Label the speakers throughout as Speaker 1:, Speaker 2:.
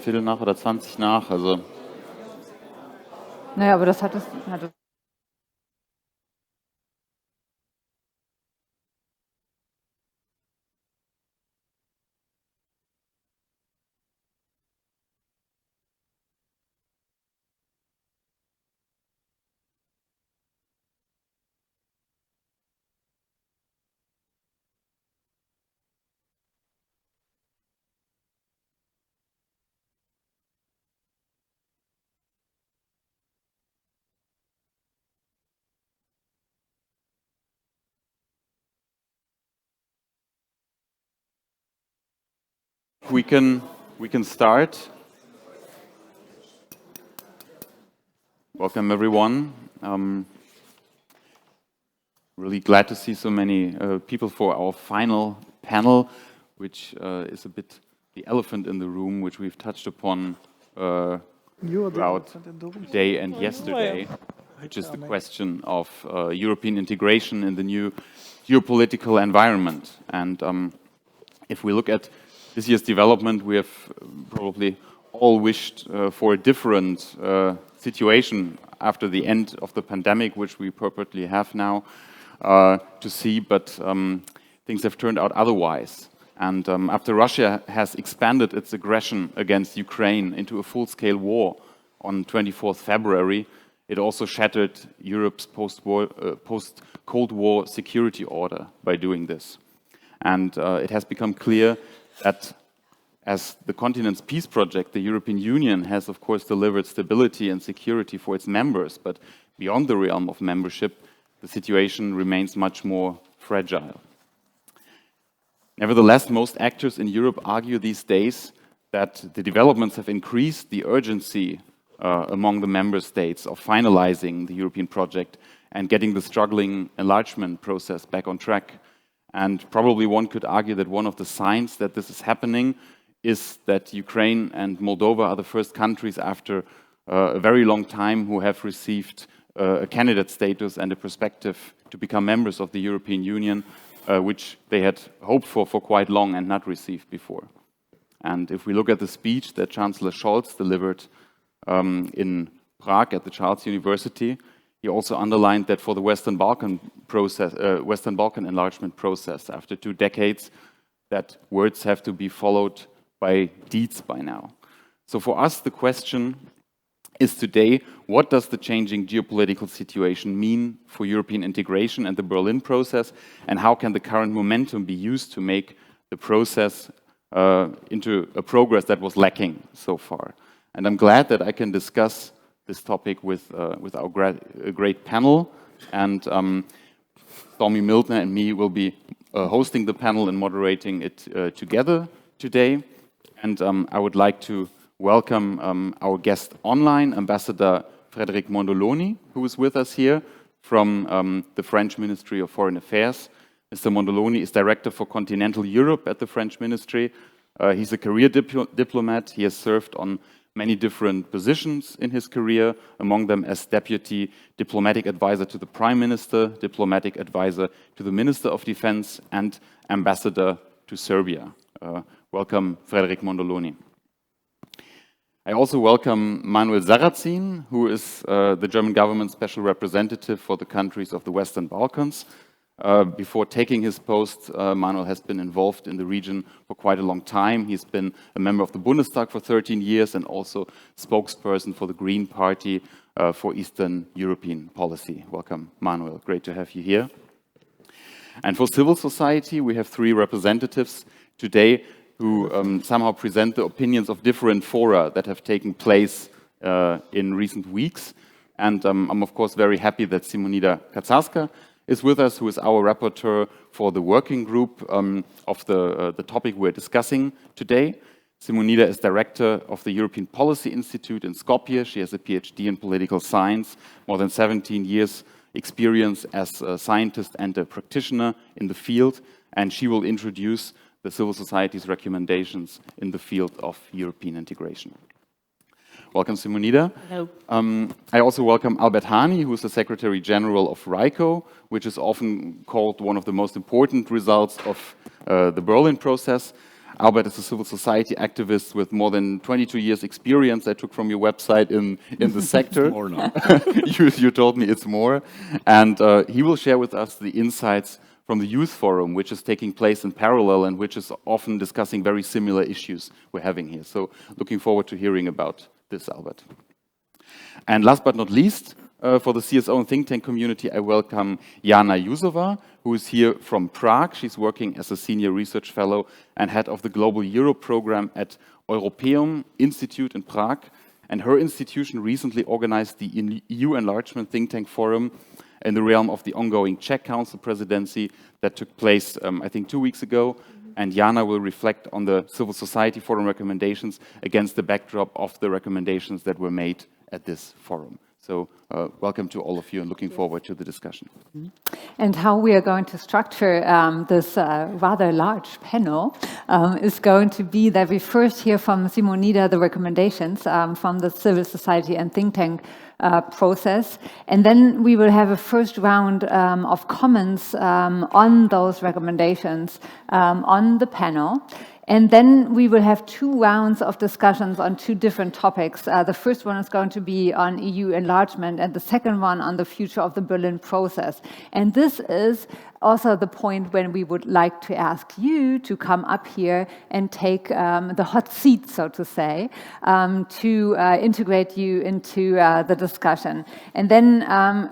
Speaker 1: Viertel nach oder 20 nach, also.
Speaker 2: Naja, aber das hat es.
Speaker 1: We can start. Welcome everyone. Really glad to see so many people for our final panel, which is a bit the elephant in the room, which we've touched upon throughout today and yesterday, which is the question of European integration in the new geopolitical environment. And if we look at this year's development, we have probably all wished for a different situation after the end of the pandemic, which we purportedly have now to see, but things have turned out otherwise. And after Russia has expanded its aggression against Ukraine into a full-scale war on 24th February, it also shattered Europe's post-Cold War security order by doing this. And it has become clear that as the continent's peace project, the European Union has, of course, delivered stability and security for its members, but beyond the realm of membership, the situation remains much more fragile. Nevertheless, most actors in Europe argue these days that the developments have increased the urgency among the member states of finalizing the European project and getting the struggling enlargement process back on track. And probably one could argue that one of the signs that this is happening is that Ukraine and Moldova are the first countries after a very long time who have received a candidate status and a perspective to become members of the European Union, which they had hoped for quite long and not received before. And if we look at the speech that Chancellor Scholz delivered in Prague at the Charles University, he also underlined that for the Western Balkan enlargement process, after 2 decades, that words have to be followed by deeds by now. So for us, the question is today, what does the changing geopolitical situation mean for European integration and the Berlin process, and how can the current momentum be used to make the process into a progress that was lacking so far? And I'm glad that I can discuss this topic with our great panel, and Stormy, Mildner and me will be hosting the panel and moderating it together today. And I would like to welcome our guest online, Ambassador Frédéric Mondoloni, who is with us here from the French Ministry of Foreign Affairs. Mr. Mondoloni is Director for Continental Europe at the French Ministry. He's a career diplomat. He has served on many different positions in his career, among them as Deputy Diplomatic Advisor to the Prime Minister, Diplomatic Advisor to the Minister of Defense, and Ambassador to Serbia. Welcome, Frédéric Mondoloni. I also welcome Manuel Sarrazin, who is the German government's special representative for the countries of the Western Balkans. Before taking his post, Manuel has been involved in the region for quite a long time. He's been a member of the Bundestag for 13 years and also spokesperson for the Green Party for Eastern European policy. Welcome, Manuel. Great to have you here. And for civil society, we have 3 representatives today who somehow present the opinions of different fora that have taken place in recent weeks. And I'm, of course, very happy that Simonida Kacarska is with us, who is our rapporteur for the working group of the topic we're discussing today. Simonida is director of the European Policy Institute in Skopje. She has a PhD in political science, more than 17 years experience as a scientist and a practitioner in the field, and she will introduce the civil society's recommendations in the field of European integration. Welcome, Simonida.
Speaker 3: Hello.
Speaker 1: I also welcome Albert Hani, who is the Secretary General of RICO, which is often called one of the most important results of the Berlin process. Albert is a civil society activist with more than 22 years experience I took from your website in the sector.
Speaker 2: More now.
Speaker 1: You told me it's more. And he will share with us the insights from the Youth Forum, which is taking place in parallel and which is often discussing very similar issues we're having here. So looking forward to hearing about this, Albert. And last but not least, for the CSO and think tank community, I welcome Jana Juzova, who is here from Prague. She's working as a senior research fellow and head of the Global Europe program at EUROPEUM Institute in Prague. And her institution recently organized the EU Enlargement Think Tank Forum in the realm of the ongoing Czech Council presidency that took place, I think, 2 weeks ago. And Jana will reflect on the Civil Society Forum recommendations against the backdrop of the recommendations that were made at this forum. So welcome to all of you and looking forward to the discussion.
Speaker 3: And how we are going to structure this rather large panel is going to be that we first hear from Simonida the recommendations from the civil society and think tank process. And then we will have a first round of comments on those recommendations on the panel. And then we will have 2 rounds of discussions on 2 different topics. The first one is going to be on EU enlargement and the second one on the future of the Berlin process. And this is also the point when we would like to ask you to come up here and take the hot seat, so to say, to integrate you into the discussion. And then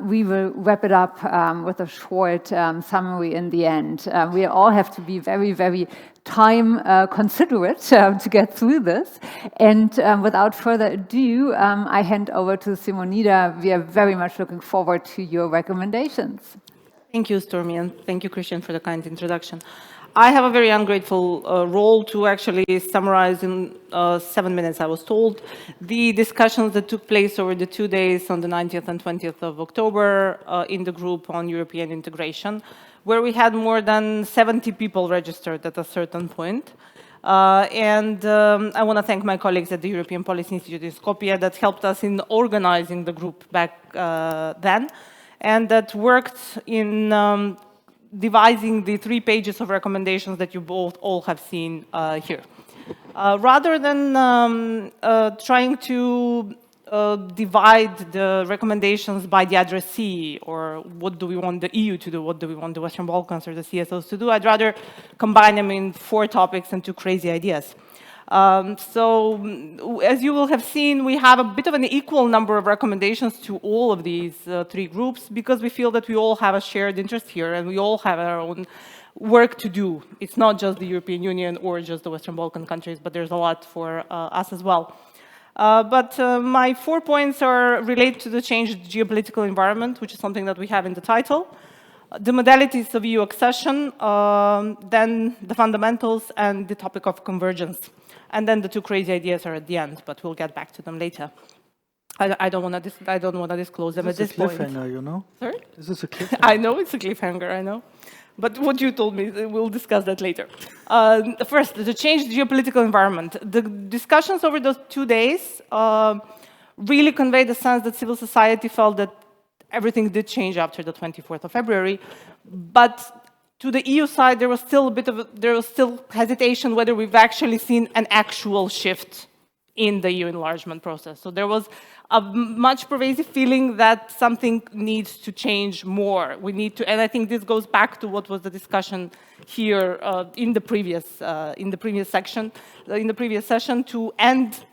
Speaker 3: we will wrap it up with a short summary in the end. We all have to be very, very time considerate to get through this. And without further ado, I hand over to Simonida. We are very much looking forward to your recommendations.
Speaker 4: Thank you, Stormy, and thank you, Christian, for the kind introduction. I have a very ungrateful role to actually summarize in 7 minutes, I was told, the discussions that took place over the 2 days on the 19th and 20th of October in the group on European integration, where we had more than 70 people registered at a certain point. I want to thank my colleagues at the European Policy Institute in Skopje that helped us in organizing the group back then, and that worked in devising the 3 pages of recommendations that you both all have seen here. Rather than trying to divide the recommendations by the addressee, or what do we want the EU to do, what do we want the Western Balkans or the CSOs to do, I'd rather combine them in 4 topics and 2 crazy ideas. So, as you will have seen, we have a bit of an equal number of recommendations to all of these 3 groups, because we feel that we all have a shared interest here and we all have our own work to do. It's not just the European Union or just the Western Balkan countries, but there's a lot for us as well. My 4 points are related to the changed geopolitical environment, which is something that we have in the title, the modalities of EU accession, then the fundamentals, and the topic of convergence. And then the 2 crazy ideas are at the end, but we'll get back to them later. I don't want to disclose them at this point.
Speaker 2: This is a cliffhanger, you know?
Speaker 4: Sorry?
Speaker 2: This is a cliffhanger.
Speaker 4: I know it's a cliffhanger, I know. But what you told me, we'll discuss that later. First, the changed geopolitical environment. The discussions over those 2 days really conveyed the sense that civil society felt that everything did change after the 24th of February. But to the EU side, there was still hesitation whether we've actually seen an actual shift in the EU enlargement process. So there was a much pervasive feeling that something needs to change more. We need to, and I think this goes back to what was the discussion here in the previous session, to end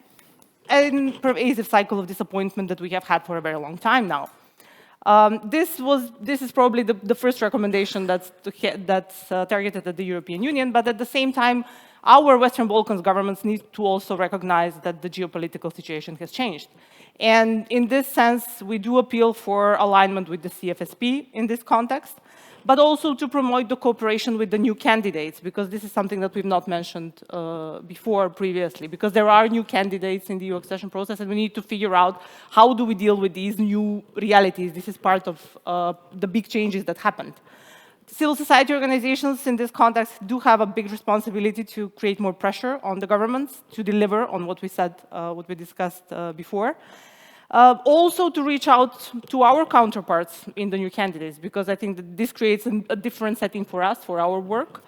Speaker 4: a pervasive cycle of disappointment that we have had for a very long time now. This is probably the first recommendation that's targeted at the European Union, but at the same time, our Western Balkans governments need to also recognize that the geopolitical situation has changed. And in this sense, we do appeal for alignment with the CFSP in this context, but also to promote the cooperation with the new candidates, because this is something that we've not mentioned before previously, because there are new candidates in the EU accession process, and we need to figure out how do we deal with these new realities. This is part of the big changes that happened. Civil society organizations in this context do have a big responsibility to create more pressure on the governments to deliver on what we said, what we discussed before. Also to reach out to our counterparts in the new candidates, because I think that this creates a different setting for us, for our work.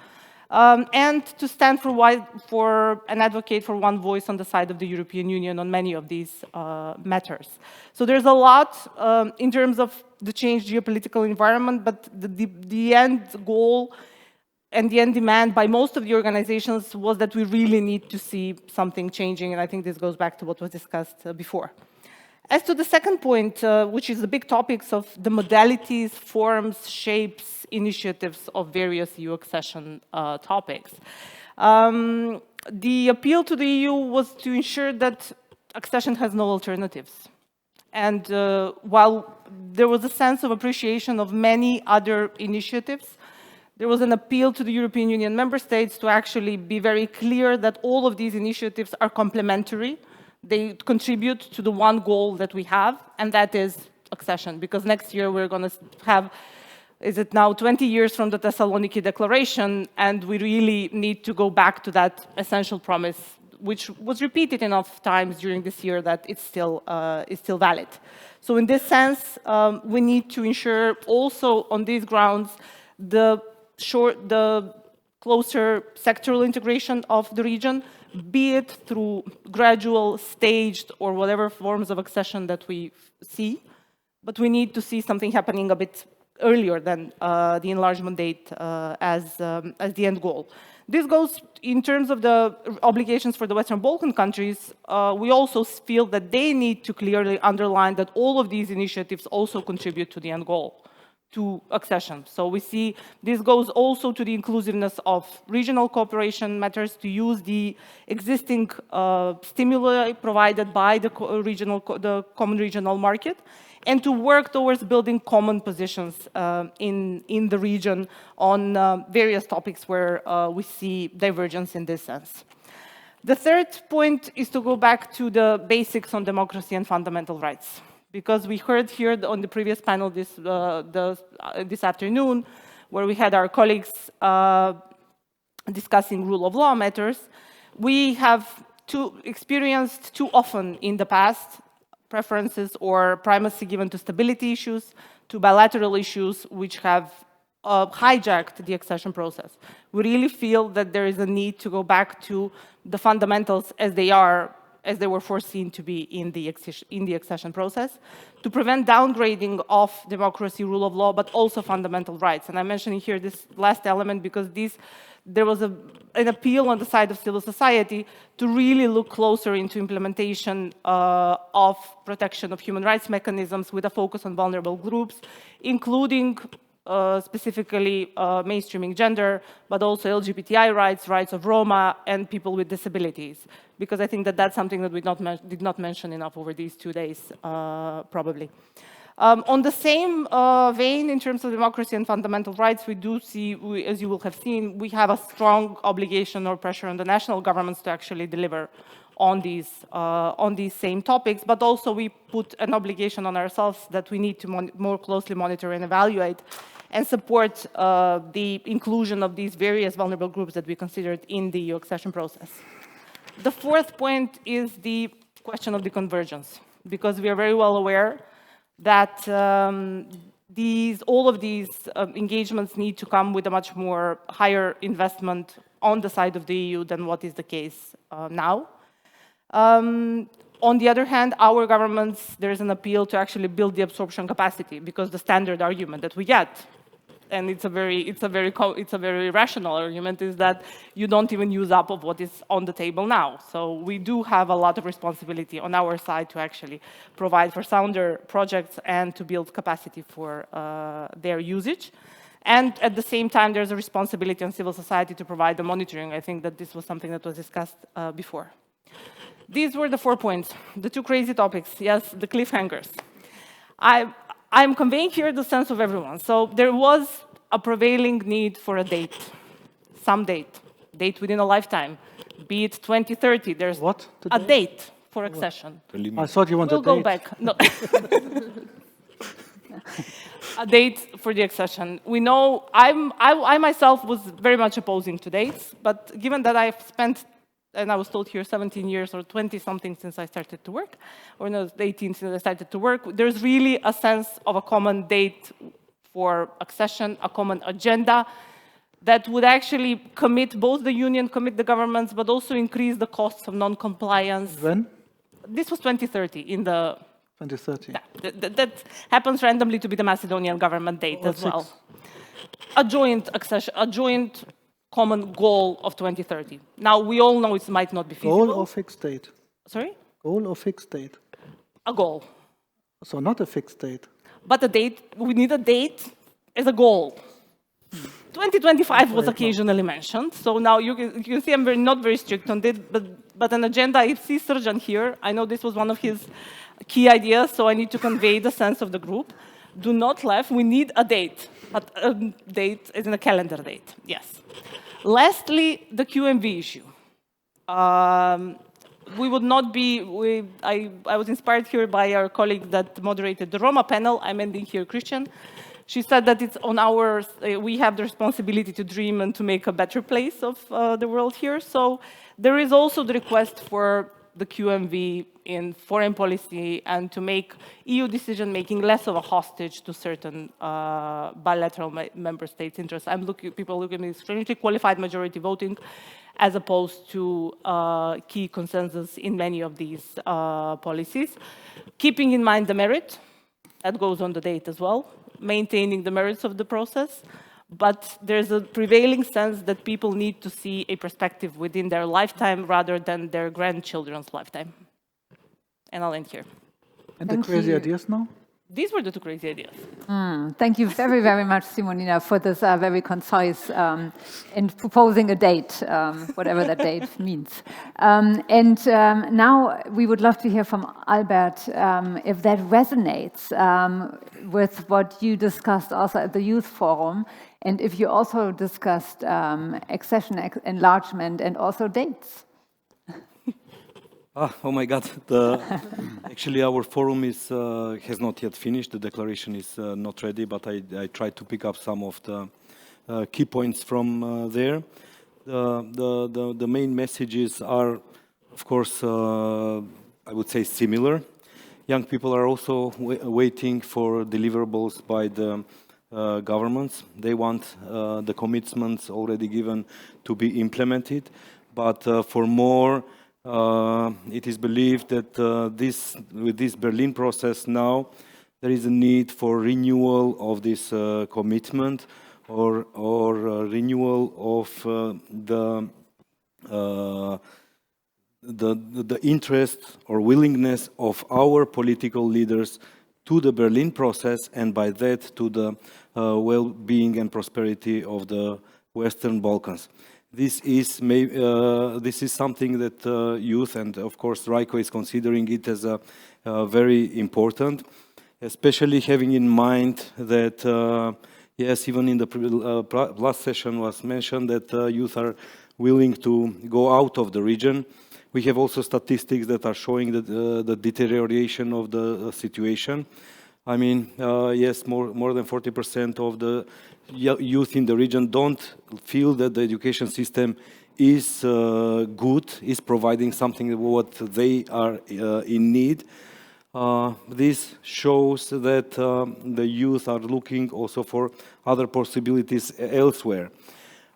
Speaker 4: and to stand for and advocate for one voice on the side of the European Union on many of these matters. So there's a lot in terms of the changed geopolitical environment, but the end goal and the end demand by most of the organizations was that we really need to see something changing, and I think this goes back to what was discussed before. As to the second point, which is the big topics of the modalities, forms, shapes, initiatives of various EU accession topics. The appeal to the EU was to ensure that accession has no alternatives. And while there was a sense of appreciation of many other initiatives, there was an appeal to the European Union member states to actually be very clear that all of these initiatives are complementary. They contribute to the one goal that we have, and that is accession. Because next year we're going to have, is it now 20 years from the Thessaloniki Declaration, and we really need to go back to that essential promise, which was repeated enough times during this year that it's still valid. So in this sense, we need to ensure also on these grounds the closer sectoral integration of the region, be it through gradual, staged, or whatever forms of accession that we see. But we need to see something happening a bit earlier than the enlargement date as the end goal. This goes in terms of the obligations for the Western Balkan countries. We also feel that they need to clearly underline that all of these initiatives also contribute to the end goal, to accession. So we see this goes also to the inclusiveness of regional cooperation matters, to use the existing stimuli provided by the common regional market, and to work towards building common positions in the region on various topics where we see divergence in this sense. The third point is to go back to the basics on democracy and fundamental rights. Because we heard here on the previous panel this afternoon, where we had our colleagues discussing rule of law matters, we have experienced too often in the past preferences or primacy given to stability issues, to bilateral issues which have hijacked the accession process. We really feel that there is a need to go back to the fundamentals as they were foreseen to be in the accession process, to prevent downgrading of democracy, rule of law, but also fundamental rights. And I'm mentioning here this last element because there was an appeal on the side of civil society to really look closer into implementation of protection of human rights mechanisms with a focus on vulnerable groups, including specifically mainstreaming gender, but also LGBTI rights, rights of Roma, and people with disabilities. Because I think that that's something that we did not mention enough over these 2 days, probably. On the same vein, in terms of democracy and fundamental rights, we do see, as you will have seen, we have a strong obligation or pressure on the national governments to actually deliver on these same topics, but also we put an obligation on ourselves that we need to more closely monitor and evaluate and support the inclusion of these various vulnerable groups that we considered in the EU accession process. The fourth point is the question of the convergence, because we are very well aware that all of these engagements need to come with a much more higher investment on the side of the EU than what is the case now. On the other hand, our governments, there is an appeal to actually build the absorption capacity, because the standard argument that we get, and it's a very rational argument, is that you don't even use up of what is on the table now. So we do have a lot of responsibility on our side to actually provide for sounder projects and to build capacity for their usage. And at the same time, there's a responsibility on civil society to provide the monitoring. I think that this was something that was discussed before. These were the 4 points, the 2 crazy topics, yes, the cliffhangers. I'm conveying here the sense of everyone. So there was a prevailing need for a date, some date within a lifetime, be it 2030. There's
Speaker 2: what?
Speaker 4: A date for accession.
Speaker 2: I thought you wanted
Speaker 4: a date. We'll go back. No. A date for the accession. We know, I myself was very much opposing to dates, but given that I've spent, and I was told here 17 years or 20-something since I started to work, or no, 18 since I started to work, there's really a sense of a common date for accession, a common agenda, that would actually commit both the union, commit the governments, but also increase the costs of non-compliance.
Speaker 2: When?
Speaker 4: This was 2030 in the...
Speaker 2: 2030.
Speaker 4: Yeah, that happens randomly to be the Macedonian government date as well. A joint accession, a joint common goal of 2030. Now, we all know it might not be feasible.
Speaker 2: Goal or fixed date?
Speaker 4: Sorry?
Speaker 2: Goal or fixed date?
Speaker 4: A goal.
Speaker 2: So not a fixed date.
Speaker 4: But a date, we need a date as a goal. 2025 was occasionally mentioned, so now you can see I'm not very strict on it, but an agenda, I see Sarrazin here, I know this was one of his key ideas, so I need to convey the sense of the group. Do not laugh, we need a date, but a date is in a calendar date, yes. Lastly, the QMV issue. We would not be, I was inspired here by our colleague that moderated the Roma panel, I'm ending here Christian. She said that it's on our, we have the responsibility to dream and to make a better place of the world here. So there is also the request for the QMV in foreign policy and to make EU decision-making less of a hostage to certain bilateral member states' interests. People look at me extremely qualified majority voting as opposed to key consensus in many of these policies. Keeping in mind the merit, that goes on the date as well, maintaining the merits of the process, but there's a prevailing sense that people need to see a perspective within their lifetime rather than their grandchildren's lifetime. And I'll end here.
Speaker 2: And the crazy ideas now?
Speaker 4: These were the two crazy ideas.
Speaker 3: Thank you very, very much, Simonida, for this very concise in proposing a date, whatever that date means. Now we would love to hear from Albert if that resonates with what you discussed also at the Youth Forum, and if you also discussed accession enlargement and also dates.
Speaker 5: Oh my God! Actually, our forum has not yet finished. The declaration is not ready, but I tried to pick up some of the key points from there. The main messages are, of course, I would say similar. Young people are also waiting for deliverables by the governments. They want the commitments already given to be implemented, but for more. It is believed that with this Berlin process now, there is a need for renewal of this commitment or renewal of the interest or willingness of our political leaders to the Berlin process, and by that to the well-being and prosperity of the Western Balkans. This is something that youth, and of course Raiko is considering it as a very important, especially having in mind that, yes, even in the last session was mentioned that youth are willing to go out of the region. We have also statistics that are showing that the deterioration of the situation. I mean, yes, more than 40% of the youth in the region don't feel that the education system is good, is providing something what they are in need. This shows that the youth are looking also for other possibilities elsewhere.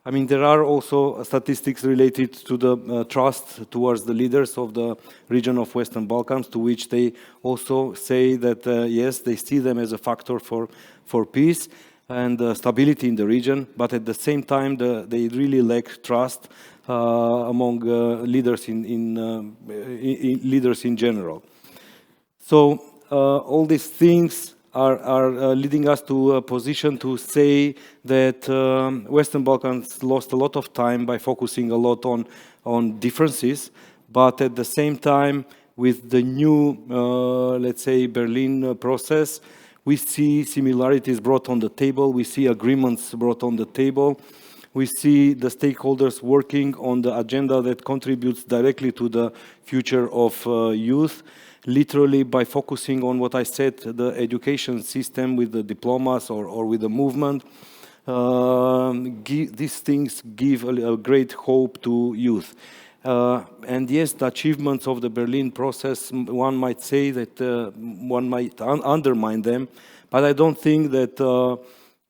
Speaker 5: I mean, there are also statistics related to the trust towards the leaders of the region of Western Balkans, to which they also say that, yes, they see them as a factor for peace and stability in the region, but at the same time, they really lack trust among leaders leaders in general. So all these things are leading us to a position to say that Western Balkans lost a lot of time by focusing a lot on differences, but at the same time, with the new, let's say, Berlin process, we see similarities brought on the table, we see agreements brought on the table, we see the stakeholders working on the agenda that contributes directly to the future of youth, literally by focusing on what I said, the education system with the diplomas or with the movement. These things give a great hope to youth. And yes, the achievements of the Berlin process, one might say that one might undermine them, but I don't think that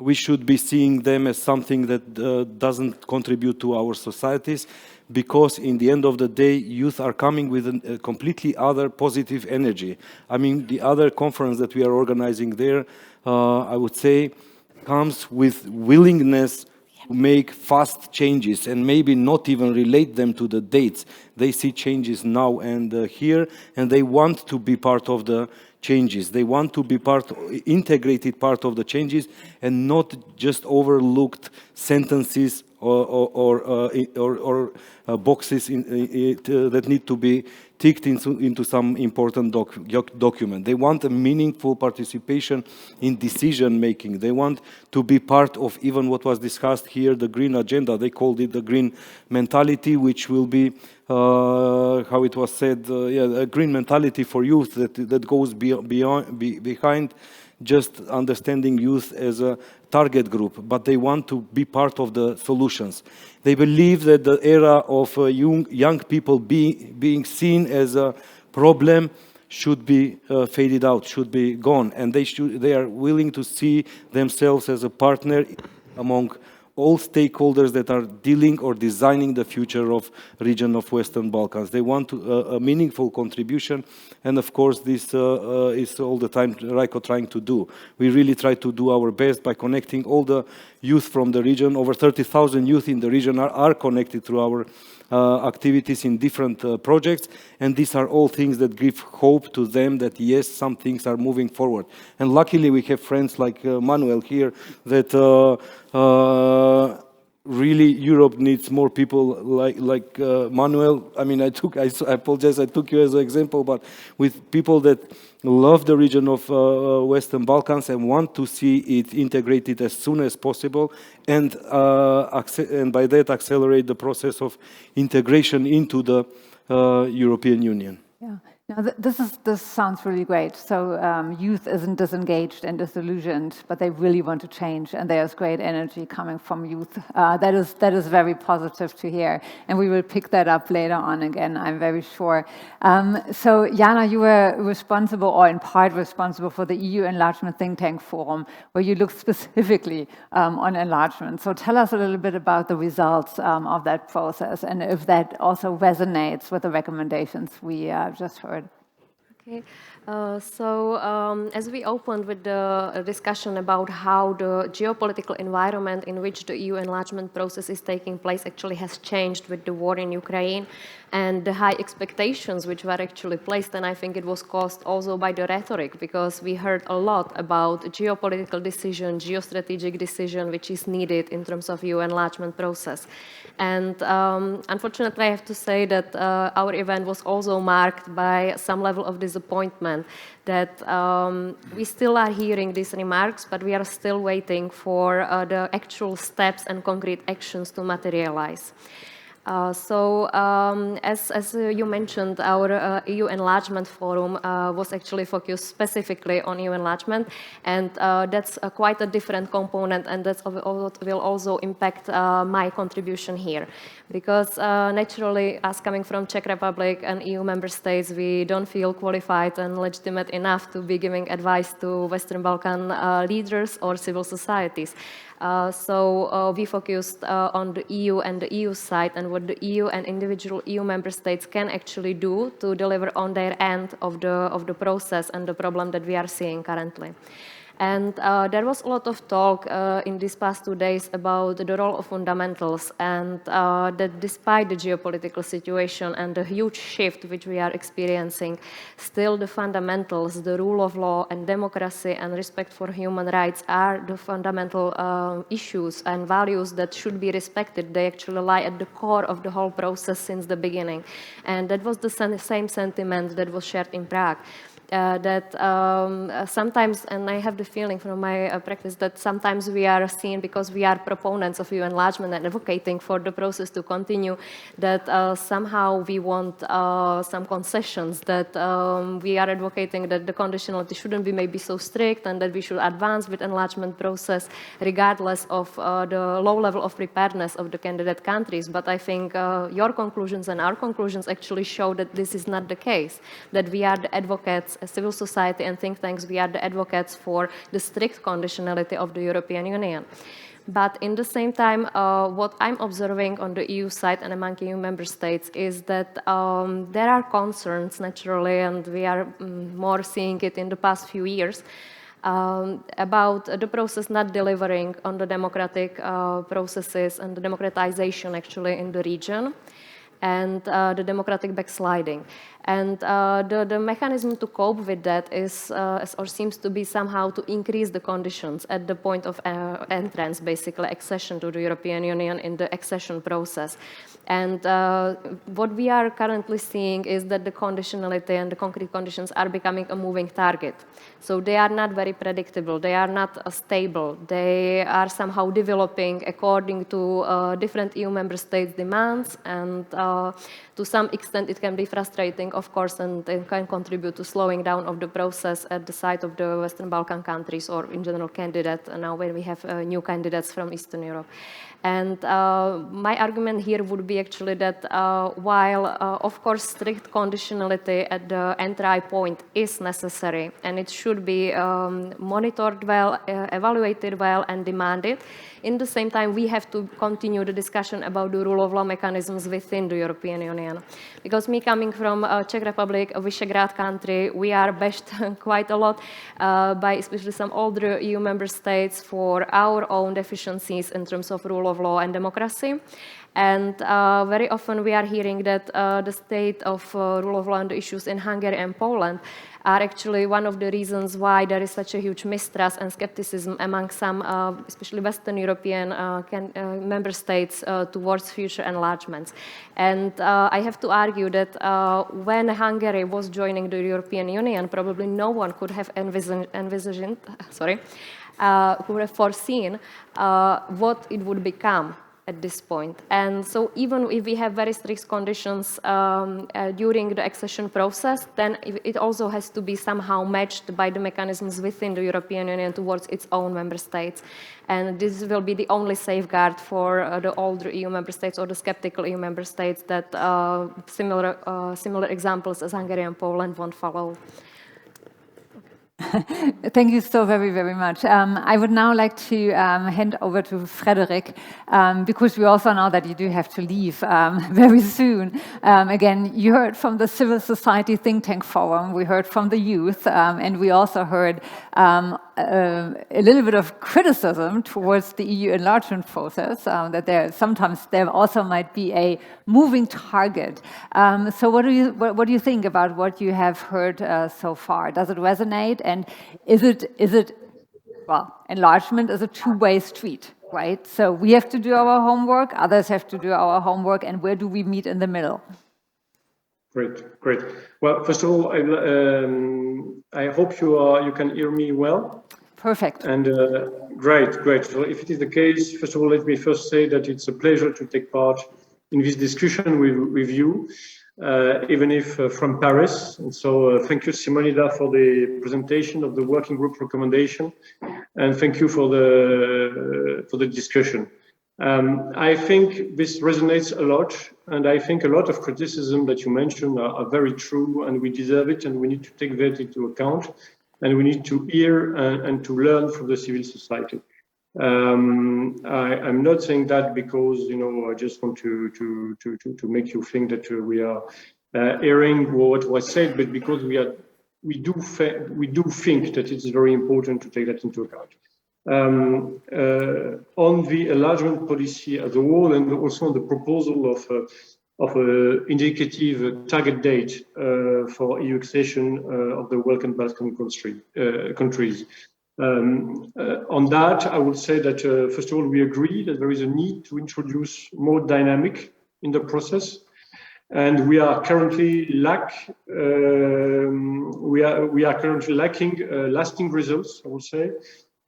Speaker 5: we should be seeing them as something that doesn't contribute to our societies, because in the end of the day, youth are coming with a completely other positive energy. I mean, the other conference that we are organizing there, I would say, comes with willingness to make fast changes and maybe not even relate them to the dates. They see changes now and here, and they want to be part of the changes. They want to be integrated part of the changes, and not just overlooked sentences or boxes that need to be ticked into some important document. They want a meaningful participation in decision making. They want to be part of even what was discussed here, the green agenda. They called it the green mentality, which will be, how it was said, a green mentality for youth that goes behind just understanding youth as a target group, but they want to be part of the solutions. They believe that the era of young people being seen as a problem should be faded out, should be gone, and they are willing to see themselves as a partner among all stakeholders that are dealing or designing the future of region of Western Balkans. They want a meaningful contribution, and of course this is all the time RICO trying to do. We really try to do our best by connecting all the youth from the region. Over 30,000 youth in the region are connected through our activities in different projects, and these are all things that give hope to them that yes, some things are moving forward. And luckily we have friends like Manuel here that really Europe needs more people like Manuel. I mean, I apologize, I took you as an example, but with people that love the region of Western Balkans and want to see it integrated as soon as possible, and by that accelerate the process of integration into the European Union.
Speaker 3: Yeah. Now, this sounds really great. So youth isn't disengaged and disillusioned, but they really want to change, and there's great energy coming from youth. That is very positive to hear, and we will pick that up later on again, I'm very sure. So Jana, you were responsible, or in part responsible, for the EU Enlargement Think Tank Forum, where you looked specifically on enlargement. So tell us a little bit about the results of that process, and if that also resonates with the recommendations we just heard.
Speaker 6: Okay, as we opened with the discussion about how the geopolitical environment in which the EU enlargement process is taking place actually has changed with the war in Ukraine, and the high expectations which were actually placed, and I think it was caused also by the rhetoric, because we heard a lot about geopolitical decision, geostrategic decision which is needed in terms of EU enlargement process. And unfortunately I have to say that our event was also marked by some level of disappointment, that we still are hearing these remarks, but we are still waiting for the actual steps and concrete actions to materialize. As you mentioned, our EU Enlargement Forum was actually focused specifically on EU enlargement, and that's quite a different component, and that will also impact my contribution here. Because naturally, us coming from Czech Republic and EU member states, we don't feel qualified and legitimate enough to be giving advice to Western Balkan leaders or civil societies. We focused on the EU and the EU side, and what the EU and individual EU member states can actually do to deliver on their end of the process and the problem that we are seeing currently. And there was a lot of talk in these past 2 days about the role of fundamentals, and that despite the geopolitical situation and the huge shift which we are experiencing, still the fundamentals, the rule of law and democracy and respect for human rights are the fundamental issues and values that should be respected. They actually lie at the core of the whole process since the beginning. And that was the same sentiment that was shared in Prague. Sometimes, and I have the feeling from my practice, that sometimes we are seen, because we are proponents of EU enlargement and advocating for the process to continue, that somehow we want some concessions, that we are advocating that the conditionality shouldn't be maybe so strict, and that we should advance with enlargement process regardless of the low level of preparedness of the candidate countries. But I think your conclusions and our conclusions actually show that this is not the case, that we are the advocates civil society and think tanks, we are the advocates for the strict conditionality of the European Union. But in the same time, what I'm observing on the EU side and among EU member states is that there are concerns, naturally, and we are more seeing it in the past few years, about the process not delivering on the democratic processes and the democratization, actually, in the region, and the democratic backsliding. And the mechanism to cope with that is, or seems to be somehow to increase the conditions at the point of entrance, basically accession to the European Union in the accession process. And what we are currently seeing is that the conditionality and the concrete conditions are becoming a moving target. So they are not very predictable, they are not stable, they are somehow developing according to different EU member states' demands, and to some extent it can be frustrating, of course, and it can contribute to slowing down of the process at the side of the Western Balkan countries, or in general candidate, now when we have new candidates from Eastern Europe. And my argument here would be actually that while, of course, strict conditionality at the entry point is necessary, and it should be monitored well, evaluated well, and demanded, in the same time, we have to continue the discussion about the rule of law mechanisms within the European Union. Because me coming from Czech Republic, a Visegrad country, we are bashed quite a lot by especially some older EU member states for our own deficiencies in terms of rule of law and democracy. And very often we are hearing that the state of rule of law and the issues in Hungary and Poland are actually one of the reasons why there is such a huge mistrust and skepticism among some, especially Western European member states towards future enlargements. And I have to argue that when Hungary was joining the European Union, probably no one could have could have foreseen what it would become at this point. And so even if we have very strict conditions during the accession process, then it also has to be somehow matched by the mechanisms within the European Union towards its own member states. And this will be the only safeguard for the older EU member states or the skeptical EU member states that similar examples as Hungary and Poland won't follow.
Speaker 3: Thank you so very, very much. I would now like to hand over to Frédéric, because we also know that you do have to leave very soon. Again, you heard from the Civil Society Think Tank Forum, we heard from the youth, and we also heard a little bit of criticism towards the EU enlargement process, that there also might be a moving target. So what do you think about what you have heard so far? Does it resonate? And is it well, enlargement is a two-way street, right? So we have to do our homework, others have to do our homework, and where do we meet in the middle?
Speaker 7: Great. Well, first of all, I hope you can hear me well.
Speaker 3: Perfect.
Speaker 7: And great. So if it is the case, first of all, let me first say that it's a pleasure to take part in this discussion with you, even if from Paris. And so thank you, Simonida, for the presentation of the working group recommendation, and thank you for the discussion. I think this resonates a lot, and I think a lot of criticism that you mentioned are very true, and we deserve it, and we need to take that into account, and we need to hear and to learn from the civil society. I'm not saying that because I just want to make you think that we are hearing what was said, but because we do think that it's very important to take that into account. On the enlargement policy as a whole, and also on the proposal of an indicative target date for EU accession of the Balkan countries. On that, I would say that first of all, we agree that there is a need to introduce more dynamic in the process, and we are currently lacking lasting results, I would say,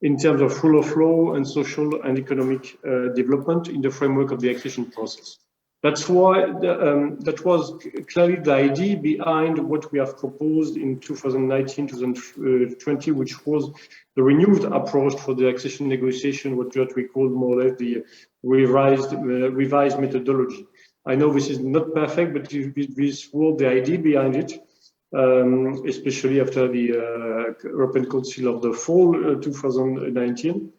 Speaker 7: in terms of rule of law and social and economic development in the framework of the accession process. That's why that was clearly the idea behind what we have proposed in 2019-2020, which was the renewed approach for the accession negotiation, what we call more or less the revised methodology. I know this is not perfect, but this was the idea behind it. especially after the European Council of the fall 2019.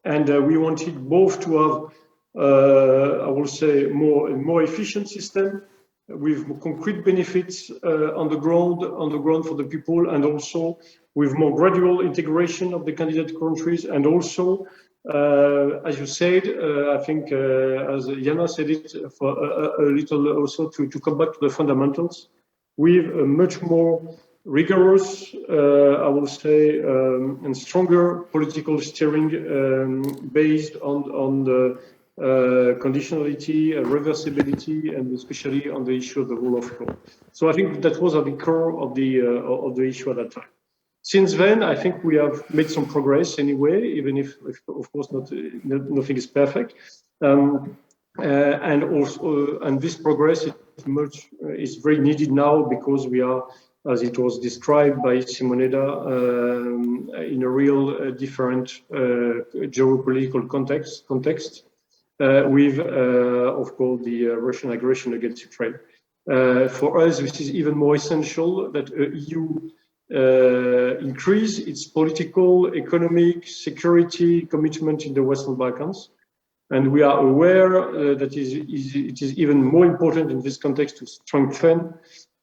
Speaker 7: And we wanted both to have, I will say, more efficient system with concrete benefits on the ground for the people, and also with more gradual integration of the candidate countries, and also, as you said, I think, as Jana said it, for a little also to come back to the fundamentals with a much more rigorous, I will say, and stronger political steering based on the conditionality, reversibility, and especially on the issue of the rule of law. So I think that was at the core of the issue at that time. Since then, I think we have made some progress anyway, even if of course nothing is perfect. And this progress is very needed now, because we are, as it was described by Simonida, in a real different geopolitical context with, of course, the Russian aggression against Ukraine. For us, this is even more essential that EU increase its political, economic, security commitment in the Western Balkans. And we are aware that it is even more important in this context to strengthen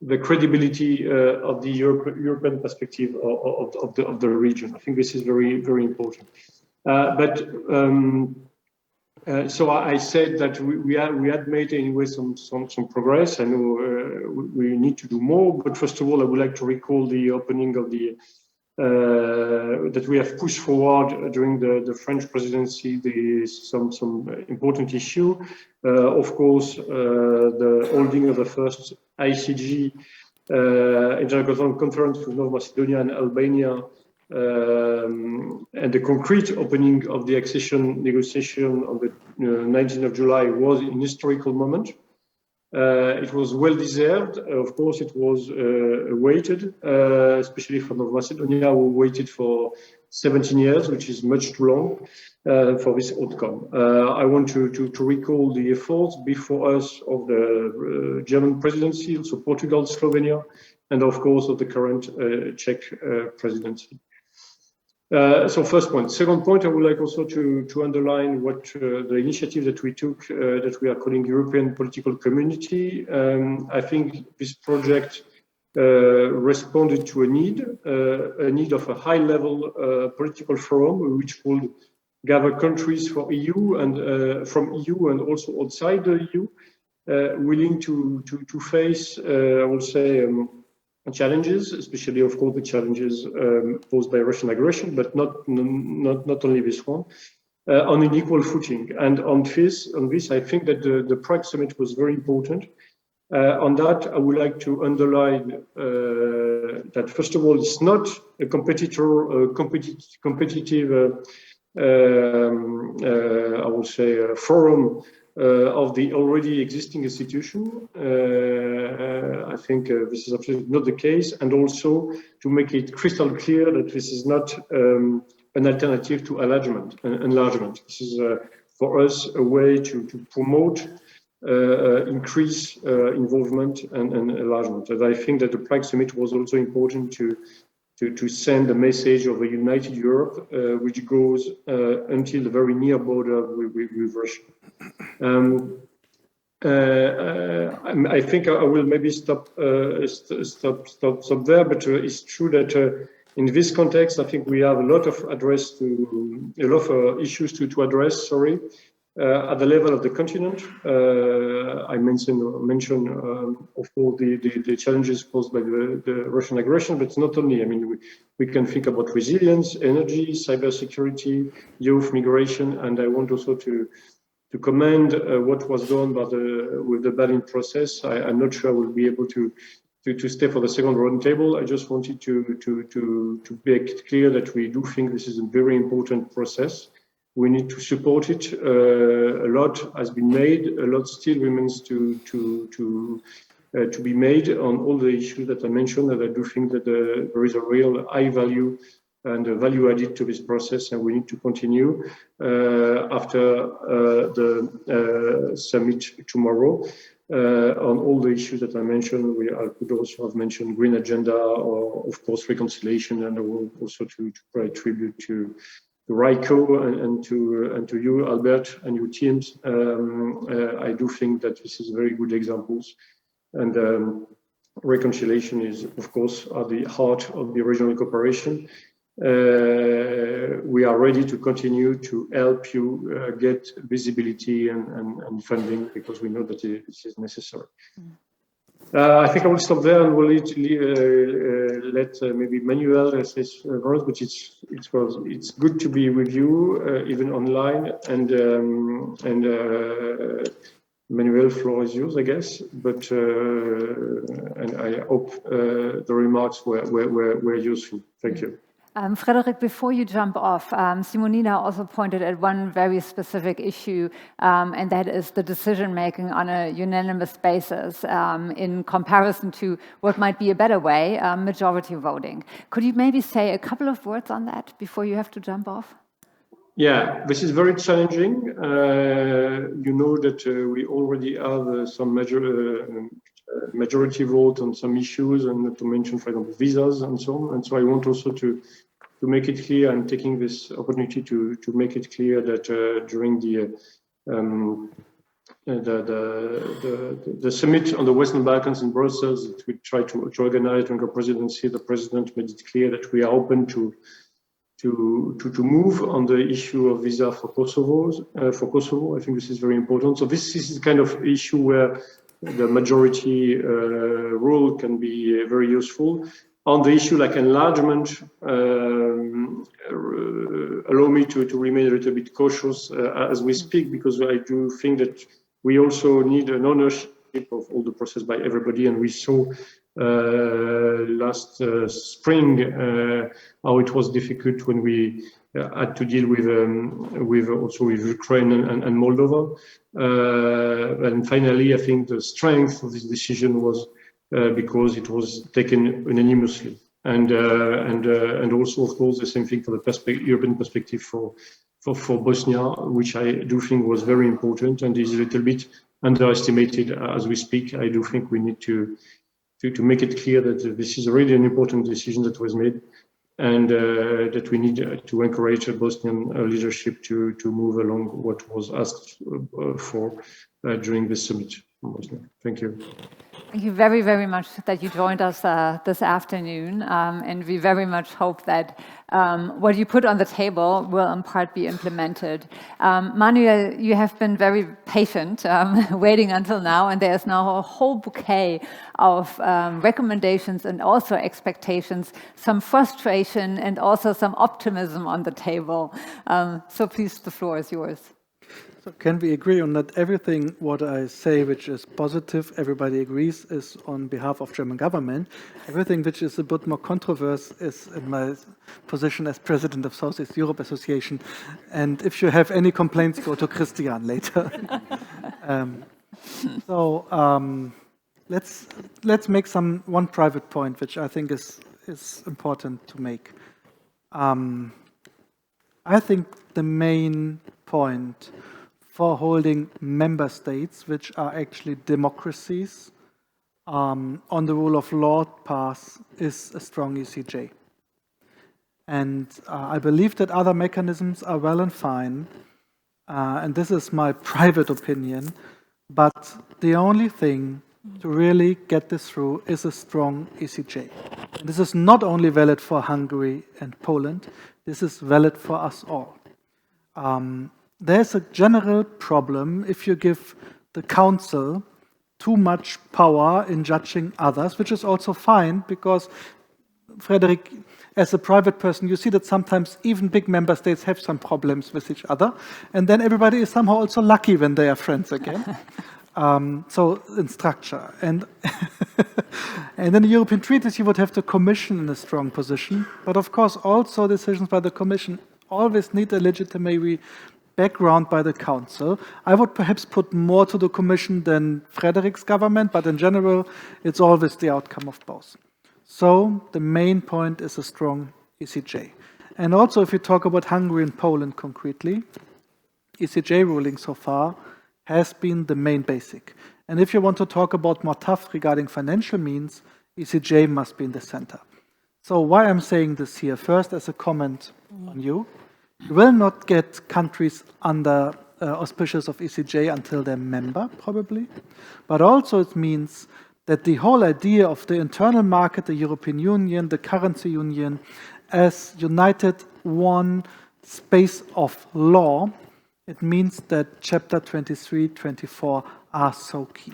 Speaker 7: the credibility of the European perspective of the region. I think this is very, very important. So I said that we had made anyway some progress, and we need to do more. But first of all, I would like to recall the opening of the that we have pushed forward during the French presidency some important issue. Of course, the holding of the first ICG International Conference with North Macedonia and Albania, and the concrete opening of the accession negotiation on the 19th of July was an historical moment. It was well deserved. Of course, it was awaited, especially for North Macedonia, who waited for 17 years, which is much too long for this outcome. I want to recall the efforts before us of the German presidency, also Portugal, Slovenia, and of course of the current Czech presidency. So first point. Second point, I would like also to underline what the initiative that we took, that we are calling European Political Community. I think this project responded to a need of a high-level political forum, which would gather countries for EU and from EU and also outside the EU, willing to face, I would say, challenges, especially, of course, the challenges posed by Russian aggression, but not only this one, on an equal footing. And on this, I think that the Prague summit was very important. On that, I would like to underline that, first of all, it's not a competitive, I would say, forum of the already existing institution. I think this is absolutely not the case, and also to make it crystal clear that this is not an alternative to enlargement. This is for us a way to promote increase involvement and enlargement. And I think that the Prague summit was also important to send a message of a united Europe, which goes until the very near border with Russia. I think I will maybe stop there, but it's true that in this context, I think we have a lot of issues to address. Sorry, at the level of the continent. I mentioned of course the challenges posed by the Russian aggression, but not only. I mean, we can think about resilience, energy, cybersecurity, youth migration, and I want also to commend what was done with the Berlin process. I'm not sure I will be able to stay for the second round table. I just wanted to make it clear that we do think this is a very important process. We need to support it. A lot has been made. A lot still remains to be made on all the issues that I mentioned. And I do think that there is a real high value and value added to this process, and we need to continue after the summit tomorrow on all the issues that I mentioned. I could also have mentioned green agenda, or of course reconciliation, and also to pay tribute to Raiko and to you, Albert, and your teams. I do think that this is very good examples, and reconciliation is, of course, at the heart of the regional cooperation. We are ready to continue to help you get visibility and funding, because we know that this is necessary. I think I will stop there, and we'll let maybe Manuel say words, but it's good to be with you, even online, and Manuel, floor is yours, I guess. But and I hope the remarks were useful. Thank you.
Speaker 3: Frédéric, before you jump off, Simonida also pointed at one very specific issue, and that is the decision-making on a unanimous basis in comparison to what might be a better way, majority voting. Could you maybe say a couple of words on that before you have to jump off?
Speaker 7: Yeah, this is very challenging. You know that we already have some majority vote on some issues, and not to mention, for example, visas and so on. And so I want also to make it clear, I'm taking this opportunity to make it clear that during the summit on the Western Balkans in Brussels that we try to organize during our presidency, the president made it clear that we are open to move on the issue of visa for Kosovo. I think this is very important. So this is the kind of issue where the majority rule can be very useful. On the issue like enlargement, allow me to remain a little bit cautious as we speak, because I do think that we also need an ownership of all the process by everybody, and we saw last spring how it was difficult when we had to deal with Ukraine and Moldova. And finally, I think the strength of this decision was because it was taken unanimously, and also, of course, the same thing for the European perspective for Bosnia, which I do think was very important and is a little bit underestimated as we speak. I do think we need to make it clear that this is really an important decision that was made, and that we need to encourage a Bosnian leadership to move along what was asked for during this summit in Bosnia. Thank you.
Speaker 3: Thank you very, very much that you joined us this afternoon, and we very much hope that what you put on the table will in part be implemented. Manuel, you have been very patient, waiting until now, and there's now a whole bouquet of recommendations and also expectations, some frustration and also some optimism on the table. So please, the floor is yours.
Speaker 2: So can we agree on that everything what I say which is positive, everybody agrees, is on behalf of German government? Everything which is a bit more controversial is in my position as president of Southeast Europe Association. And if you have any complaints, go to Christian later. Let's make one private point, which I think is important to make. I think the main point for holding member states, which are actually democracies, on the rule of law path is a strong ECJ. And I believe that other mechanisms are well and fine, and this is my private opinion, but the only thing to really get this through is a strong ECJ. And this is not only valid for Hungary and Poland, this is valid for us all. There's a general problem if you give the Council too much power in judging others, which is also fine, because, Frédéric, as a private person, you see that sometimes even big member states have some problems with each other, and then everybody is somehow also lucky when they are friends again. So in structure. And and in the European treaties, you would have the Commission in a strong position, but of course also decisions by the Commission always need a legitimate background by the Council. I would perhaps put more to the Commission than Frédéric's government, but in general, it's always the outcome of both. So the main point is a strong ECJ. And also, if you talk about Hungary and Poland concretely, ECJ ruling so far has been the main basic. And if you want to talk about more tough regarding financial means, ECJ must be in the center. So why I'm saying this here, first as a comment on you, you will not get countries under auspices of ECJ until they're member, probably. But also it means that the whole idea of the internal market, the European Union, the currency union, as united one space of law, it means that chapter 23, 24 are so key.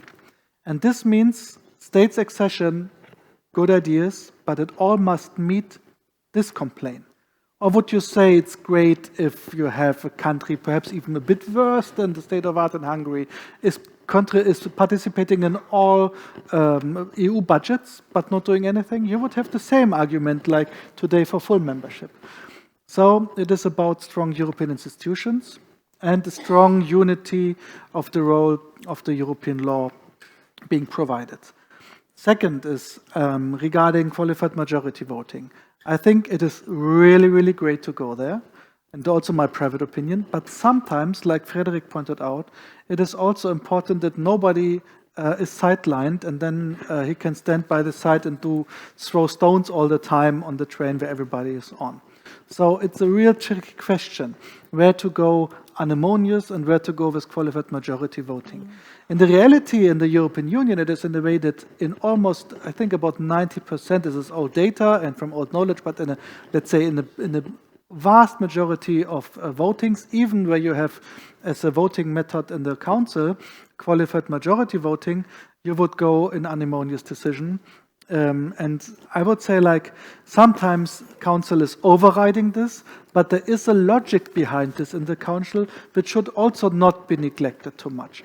Speaker 2: And this means states accession, good ideas, but it all must meet this complaint. Or would you say it's great if you have a country, perhaps even a bit worse than the state of art in Hungary, is participating in all EU budgets, but not doing anything? You would have the same argument like today for full membership. So it is about strong European institutions and the strong unity of the role of the European law being provided. Second is regarding qualified majority voting. I think it is really, really great to go there, and also my private opinion, but sometimes, like Frédéric pointed out, it is also important that nobody is sidelined and then he can stand by the side and throw stones all the time on the train where everybody is on. So it's a real tricky question, where to go unanimous and where to go with qualified majority voting. In the reality in the European Union, it is in the way that in almost, I think about 90%, this is old data and from old knowledge, but in a, let's say in a vast majority of votings, even where you have as a voting method in the council, qualified majority voting, you would go in unanimous decision. And I would say like sometimes council is overriding this, but there is a logic behind this in the council which should also not be neglected too much.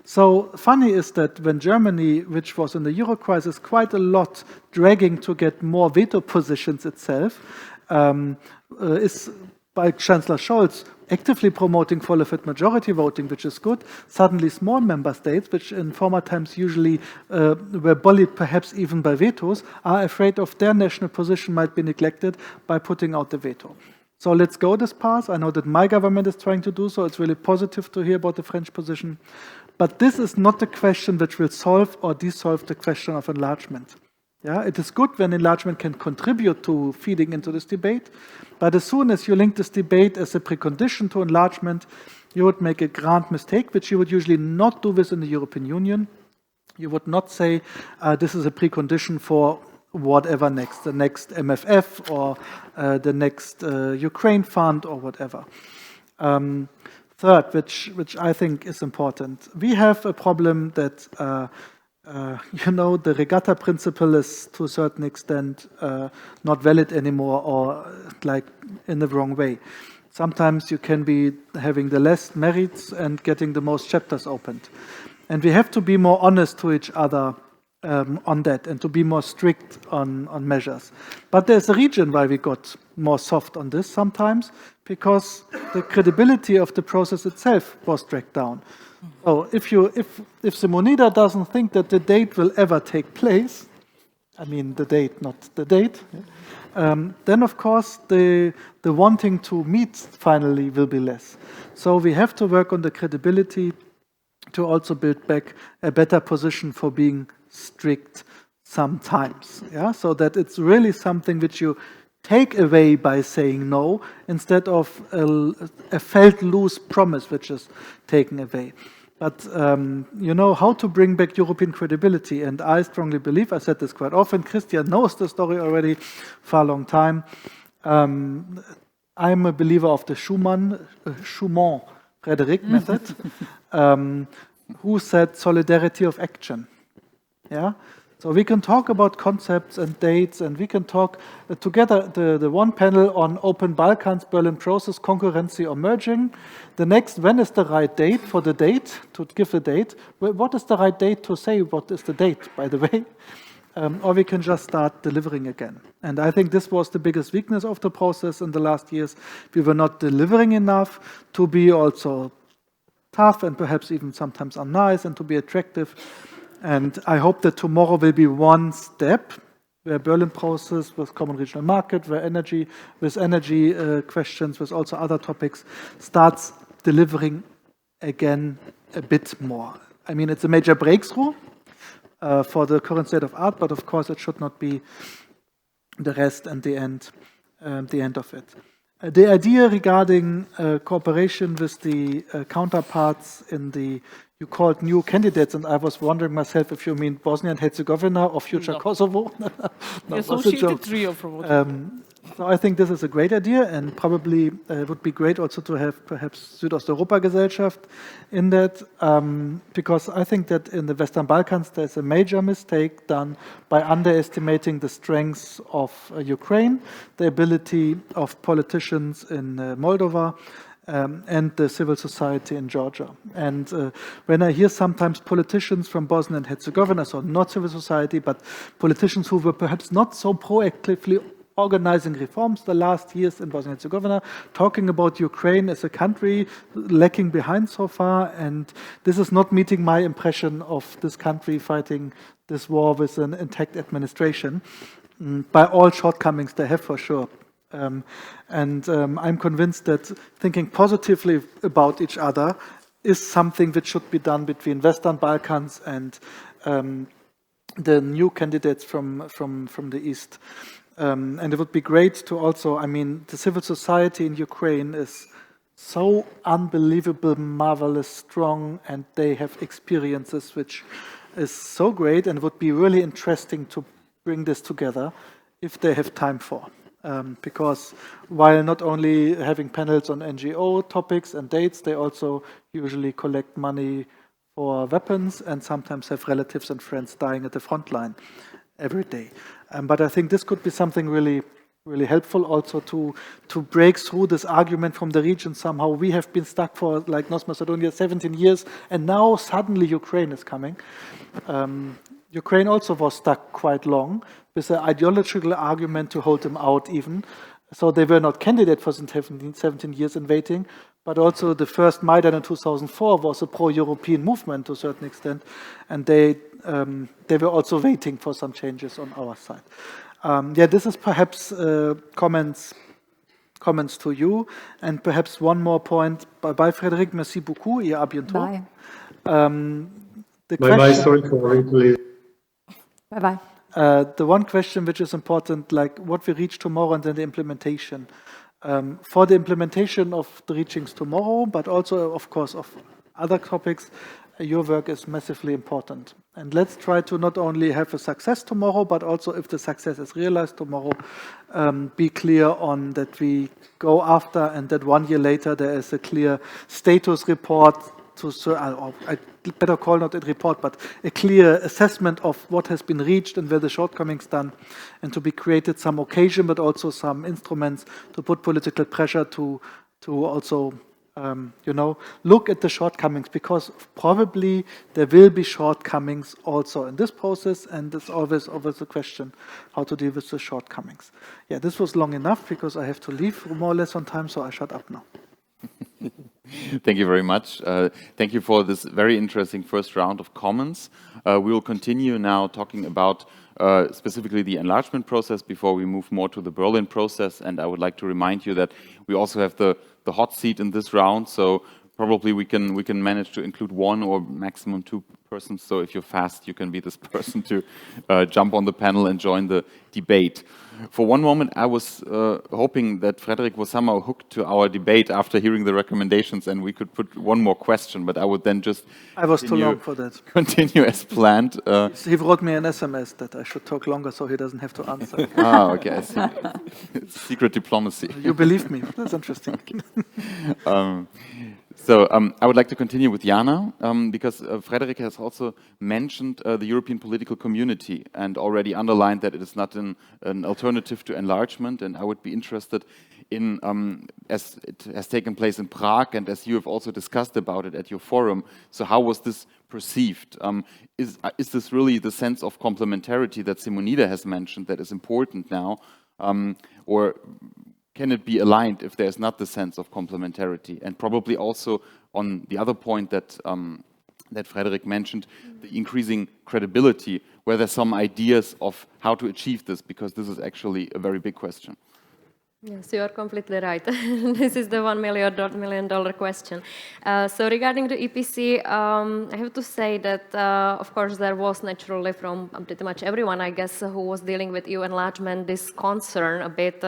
Speaker 2: So funny is that when Germany, which was in the Euro crisis quite a lot dragging to get more veto positions itself, is by Chancellor Scholz actively promoting qualified majority voting, which is good. Suddenly small member states, which in former times usually were bullied perhaps even by vetoes, are afraid of their national position might be neglected by putting out the veto. So let's go this path. I know that my government is trying to do so. It's really positive to hear about the French position. But this is not the question which will solve or dissolve the question of enlargement. Yeah, it is good when enlargement can contribute to feeding into this debate, but as soon as you link this debate as a precondition to enlargement, you would make a grand mistake, which you would usually not do within the European Union. You would not say this is a precondition for whatever next, the next MFF or the next Ukraine fund or whatever. Third, which I think is important, we have a problem that the regatta principle is to a certain extent not valid anymore or like in the wrong way. Sometimes you can be having the less merits and getting the most chapters opened. And we have to be more honest to each other on that and to be more strict on measures. But there's a reason why we got more soft on this sometimes, because the credibility of the process itself was dragged down. So if Simonida doesn't think that the date will ever take place, I mean the date, not the date, then of course the wanting to meet finally will be less. So we have to work on the credibility to also build back a better position for being strict sometimes. Yeah, so that it's really something which you take away by saying no, instead of a felt loose promise which is taken away. But how to bring back European credibility, and I strongly believe, I said this quite often, Christian knows the story already for a long time. I'm a believer of the Schumann, Frédéric method, who said solidarity of action. Yeah. So we can talk about concepts and dates, and we can talk together, the one panel on open Balkans, Berlin process, concurrency or merging. The next, when is the right date for the date, to give the date? What is the right date to say what is the date, by the way? Or we can just start delivering again. And I think this was the biggest weakness of the process in the last years. We were not delivering enough to be also tough and perhaps even sometimes unnice and to be attractive. And I hope that tomorrow will be one step where Berlin process with common regional market, where energy questions, with also other topics, starts delivering again a bit more. I mean, it's a major breakthrough for the current state of art, but of course it should not be the rest and the end of it. The idea regarding cooperation with the counterparts in the, you called new candidates, and I was wondering myself if you mean Bosnia and Herzegovina or future Kosovo. No,
Speaker 4: the associated trio from what
Speaker 2: so I think this is a great idea, and probably it would be great also to have perhaps Südosteuropa-Gesellschaft in that, because I think that in the Western Balkans there's a major mistake done by underestimating the strengths of Ukraine, the ability of politicians in Moldova, and the civil society in Georgia. And when I hear sometimes politicians from Bosnia and Herzegovina, so not civil society, but politicians who were perhaps not so proactively organizing reforms the last years in Bosnia and Herzegovina, talking about Ukraine as a country lacking behind so far, and this is not meeting my impression of this country fighting this war with an intact administration, by all shortcomings they have for sure. I'm convinced that thinking positively about each other is something that should be done between Western Balkans and the new candidates from the East. And it would be great to also, I mean, the civil society in Ukraine is so unbelievable, marvelous, strong, and they have experiences which is so great, and it would be really interesting to bring this together if they have time for. Because while not only having panels on NGO topics and dates, they also usually collect money for weapons and sometimes have relatives and friends dying at the front line every day. But I think this could be something really, really helpful also to break through this argument from the region somehow. We have been stuck for, like North Macedonia, 17 years, and now suddenly Ukraine is coming. Ukraine also was stuck quite long with an ideological argument to hold them out even. So they were not candidate for 17 years in waiting, but also the first Maidan in 2004 was a pro-European movement to a certain extent, and they were also waiting for some changes on our side. This is perhaps comments to you, and perhaps one more point. Bye, Frédéric. Merci beaucoup. Et à bientôt.
Speaker 3: Bye.
Speaker 7: Bye, sorry for having to leave.
Speaker 3: Bye-bye.
Speaker 2: The one question which is important, like what we reach tomorrow and then the implementation. For the implementation of the reachings tomorrow, but also, of course, of other topics, your work is massively important. And let's try to not only have a success tomorrow, but also if the success is realized tomorrow, be clear on that we go after, and that 1 year later there is a clear status report I better call not a report, but a clear assessment of what has been reached and where the shortcomings done, and to be created some occasion, but also some instruments to put political pressure to also, look at the shortcomings, because probably there will be shortcomings also in this process, and it's always the question how to deal with the shortcomings. Yeah, this was long enough because I have to leave more or less on time, so I shut up now.
Speaker 1: Thank you very much. Thank you for this very interesting first round of comments. We will continue now talking about specifically the enlargement process before we move more to the Berlin process. And I would like to remind you that we also have the hot seat in this round. So probably we can manage to include 1 or maximum 2 persons. So if you're fast, you can be this person to jump on the panel and join the debate. For one moment, I was hoping that Frédéric was somehow hooked to our debate after hearing the recommendations, and we could put one more question, but I would then just
Speaker 2: I was too long for that.
Speaker 1: Continue as planned.
Speaker 2: He wrote me an SMS that I should talk longer so he doesn't have to answer.
Speaker 1: Okay, I see. Secret diplomacy.
Speaker 2: You believe me. That's interesting.
Speaker 1: So I would like to continue with Jana, because Frédéric has also mentioned the European political community and already underlined that it is not an alternative to enlargement. And I would be interested in, as it has taken place in Prague and as you have also discussed about it at your forum, so how was this perceived? Is this really the sense of complementarity that Simonida has mentioned that is important now? Or can it be aligned if there's not the sense of complementarity? And probably also on the other point that that Frédéric mentioned, the increasing credibility, were there some ideas of how to achieve this? Because this is actually a very big question.
Speaker 6: Yes, you are completely right. This is the $1 million question. So regarding the EPC, I have to say that, of course, there was naturally from pretty much everyone, I guess, who was dealing with EU enlargement, this concern a bit.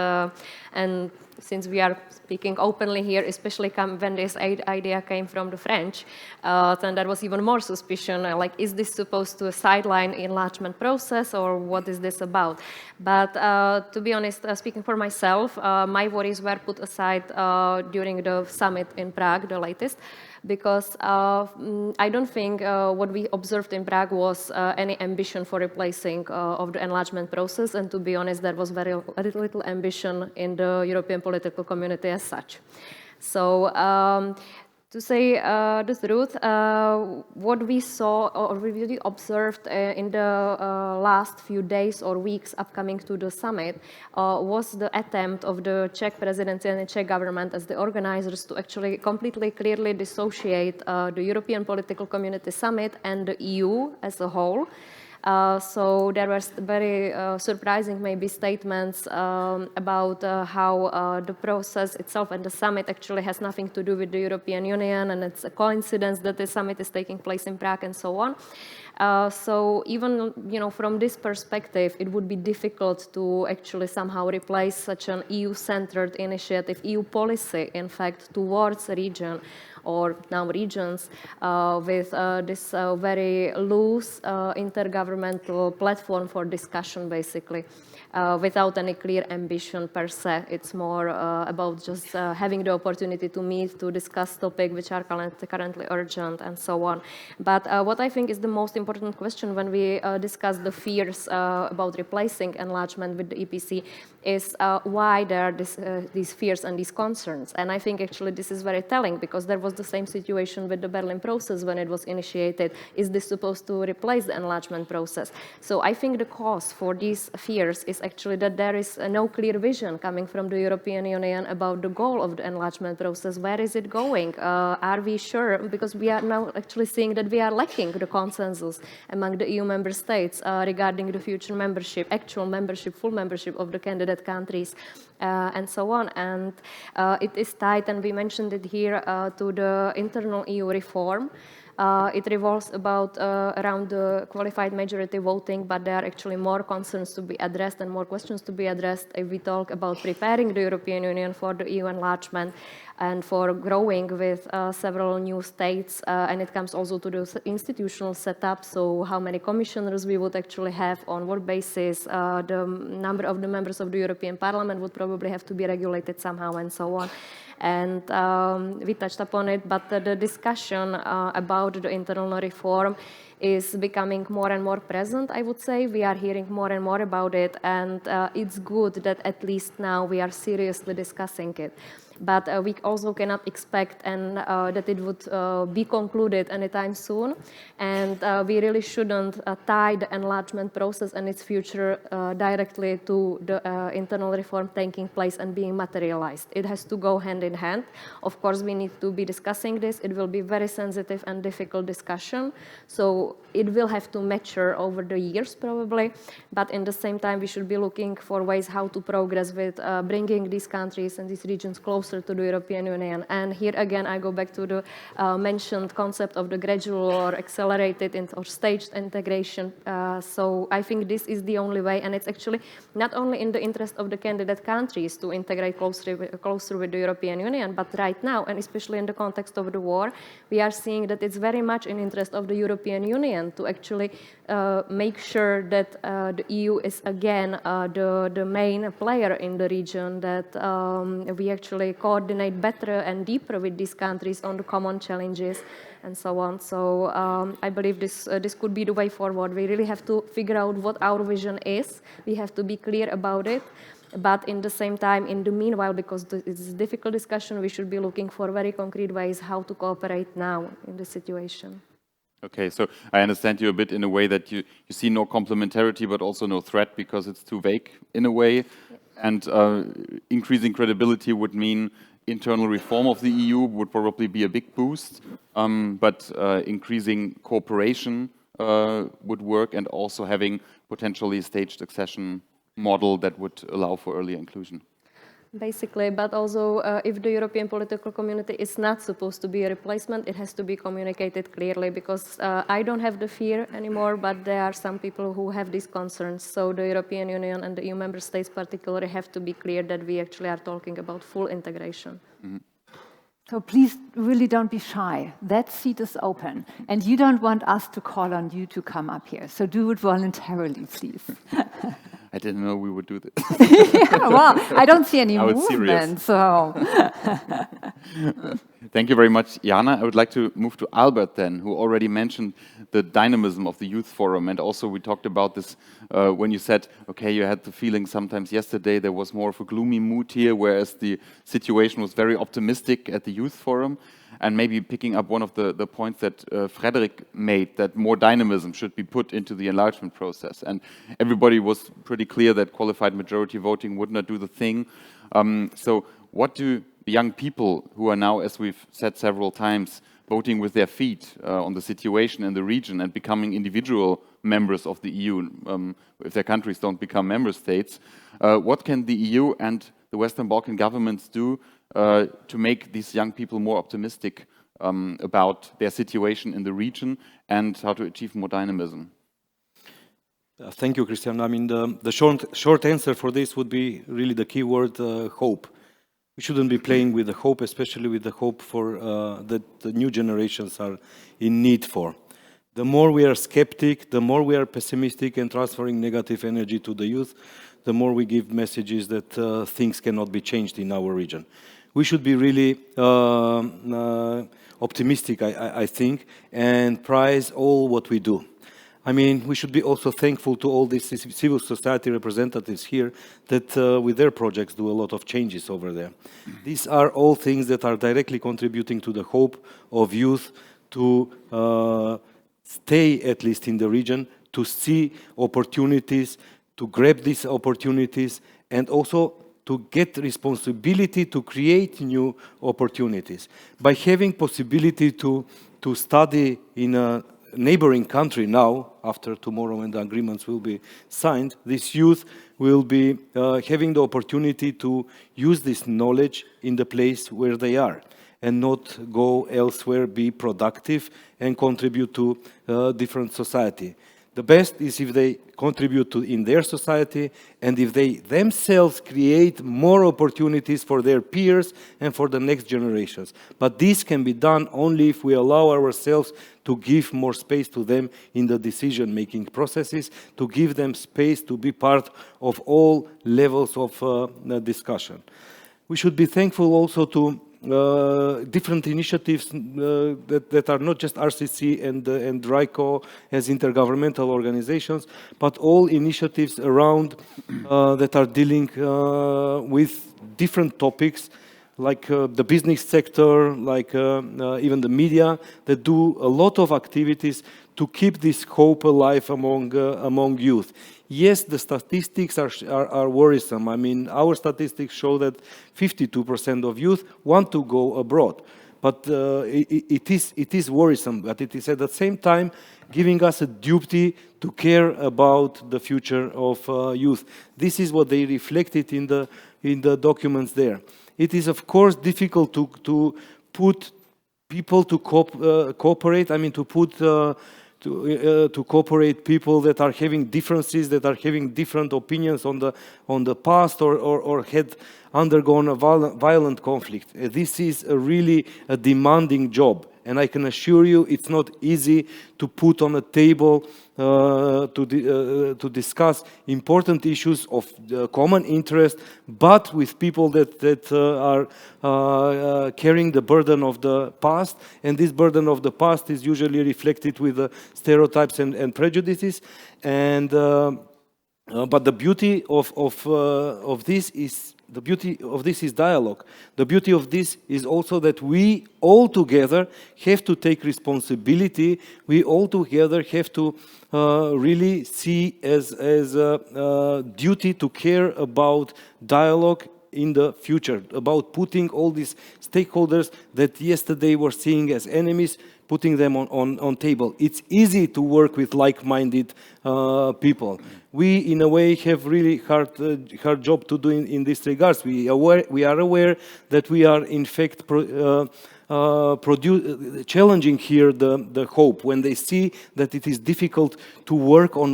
Speaker 6: And since we are speaking openly here, especially when this idea came from the French, then there was even more suspicion, like, is this supposed to sideline enlargement process, or what is this about? But to be honest, speaking for myself, my worries were put aside during the summit in Prague, the latest, because I don't think what we observed in Prague was any ambition for replacing of the enlargement process, and to be honest, there was very little ambition in the European political community as such. So to say the truth, what we saw or we really observed in the last few days or weeks upcoming to the summit was the attempt of the Czech presidency and the Czech government as the organizers to actually completely clearly dissociate the European political community summit and the EU as a whole. So there were very surprising maybe statements about how the process itself and the summit actually has nothing to do with the European Union, and it's a coincidence that the summit is taking place in Prague and so on. So even from this perspective, it would be difficult to actually somehow replace such an EU-centered initiative, EU policy, in fact, towards a region or now regions with this very loose intergovernmental platform for discussion, basically. Without any clear ambition per se. It's more about just having the opportunity to meet, to discuss topics which are currently urgent and so on. But what I think is the most important question when we discuss the fears about replacing enlargement with the EPC is why there are these fears and these concerns. And I think actually this is very telling, because there was the same situation with the Berlin process when it was initiated. Is this supposed to replace the enlargement process? So I think the cause for these fears is actually that there is no clear vision coming from the European Union about the goal of the enlargement process. Where is it going? Are we sure? Because we are now actually seeing that we are lacking the consensus among the EU member states regarding the future membership, actual membership, full membership of the candidate countries, and so on. And it is tied, and we mentioned it here, to the internal EU reform. It revolves about around the qualified majority voting, but there are actually more concerns to be addressed and more questions to be addressed if we talk about preparing the European Union for the EU enlargement and for growing with several new states. And it comes also to the institutional setup, so how many commissioners we would actually have, on what basis, the number of the members of the European Parliament would probably have to be regulated somehow, and so on. And we touched upon it, but the discussion about the internal reform is becoming more and more present, I would say. We are hearing more and more about it, and it's good that at least now we are seriously discussing it. But we also cannot expect that it would be concluded anytime soon. And we really shouldn't tie the enlargement process and its future directly to the internal reform taking place and being materialized. It has to go hand in hand. Of course, we need to be discussing this. It will be very sensitive and difficult discussion. So it will have to mature over the years, probably. But in the same time, we should be looking for ways how to progress with bringing these countries and these regions closer to the European Union. And here again, I go back to the mentioned concept of the gradual or accelerated or staged integration. So I think this is the only way, and it's actually not only in the interest of the candidate countries to integrate closer with the European Union, but right now, and especially in the context of the war, we are seeing that it's very much in interest of the European Union to actually make sure that the EU is again the main player in the region, that we actually coordinate better and deeper with these countries on the common challenges and so on. So I believe this could be the way forward. We really have to figure out what our vision is. We have to be clear about it. But in the same time, in the meanwhile, because it's a difficult discussion, we should be looking for very concrete ways how to cooperate now in this situation.
Speaker 1: Okay, so I understand you a bit in a way that you see no complementarity, but also no threat, because it's too vague in a way. Yeah. And increasing credibility would mean internal reform of the EU would probably be a big boost, but increasing cooperation would work, and also having potentially a staged accession model that would allow for early inclusion.
Speaker 6: Basically, but also if the European political community is not supposed to be a replacement, it has to be communicated clearly, because I don't have the fear anymore, but there are some people who have these concerns. So the European Union and the EU member states particularly have to be clear that we actually are talking about full integration.
Speaker 1: Mm-hmm.
Speaker 3: So please really don't be shy. That seat is open. And you don't want us to call on you to come up here. So do it voluntarily, please.
Speaker 1: I didn't know we would do this.
Speaker 3: Yeah, well, I don't see any movement,
Speaker 1: serious.
Speaker 3: so...
Speaker 1: Thank you very much, Jana. I would like to move to Albert then, who already mentioned the dynamism of the Youth Forum. And also we talked about this when you said, okay, you had the feeling sometimes yesterday there was more of a gloomy mood here, whereas the situation was very optimistic at the Youth Forum. And maybe picking up one of the points that Frédéric made, that more dynamism should be put into the enlargement process. And everybody was pretty clear that qualified majority voting would not do the thing. So what do the young people who are now, as we've said several times, voting with their feet on the situation in the region and becoming individual members of the EU, if their countries don't become member states, what can the EU and the Western Balkan governments do to make these young people more optimistic about their situation in the region and how to achieve more dynamism?
Speaker 5: Thank you, Christian. I mean, the short answer for this would be really the key word, hope. We shouldn't be playing with the hope, especially with the hope for that the new generations are in need for. The more we are skeptic, the more we are pessimistic and transferring negative energy to the youth, the more we give messages that things cannot be changed in our region. We should be really optimistic, I think, and prize all what we do. I mean, we should be also thankful to all these civil society representatives here that with their projects do a lot of changes over there. These are all things that are directly contributing to the hope of youth to stay at least in the region, to see opportunities, to grab these opportunities, and also to get responsibility to create new opportunities. By having possibility to study in a neighboring country now, after tomorrow when the agreements will be signed, this youth will be having the opportunity to use this knowledge in the place where they are and not go elsewhere, be productive and contribute to different society. The best is if they contribute to in their society and if they themselves create more opportunities for their peers and for the next generations. But this can be done only if we allow ourselves to give more space to them in the decision-making processes, to give them space to be part of all levels of discussion. We should be thankful also to different initiatives that are not just RCC and RICO as intergovernmental organizations, but all initiatives around that are dealing with different topics, like the business sector, like even the media, that do a lot of activities to keep this hope alive among youth. Yes, the statistics are worrisome. I mean, our statistics show that 52% of youth want to go abroad. But it is worrisome, but it is at the same time giving us a duty to care about the future of youth. This is what they reflected in the documents there. It is, of course, difficult to put people to cooperate. I mean, to put to cooperate people that are having differences, that are having different opinions on the past or had undergone a violent conflict. This is really a demanding job, and I can assure you it's not easy to put on a table to discuss important issues of common interest, but with people that are carrying the burden of the past, and this burden of the past is usually reflected with stereotypes and prejudices. And but the beauty of this is dialogue. The beauty of this is also that we all together have to take responsibility. We all together have to really see as a duty to care about dialogue in the future, about putting all these stakeholders that yesterday were seeing as enemies, putting them on table. It's easy to work with like-minded people. We, in a way, have really hard job to do in this regards. We are aware that we are, in fact, challenging here the hope when they see that it is difficult to work on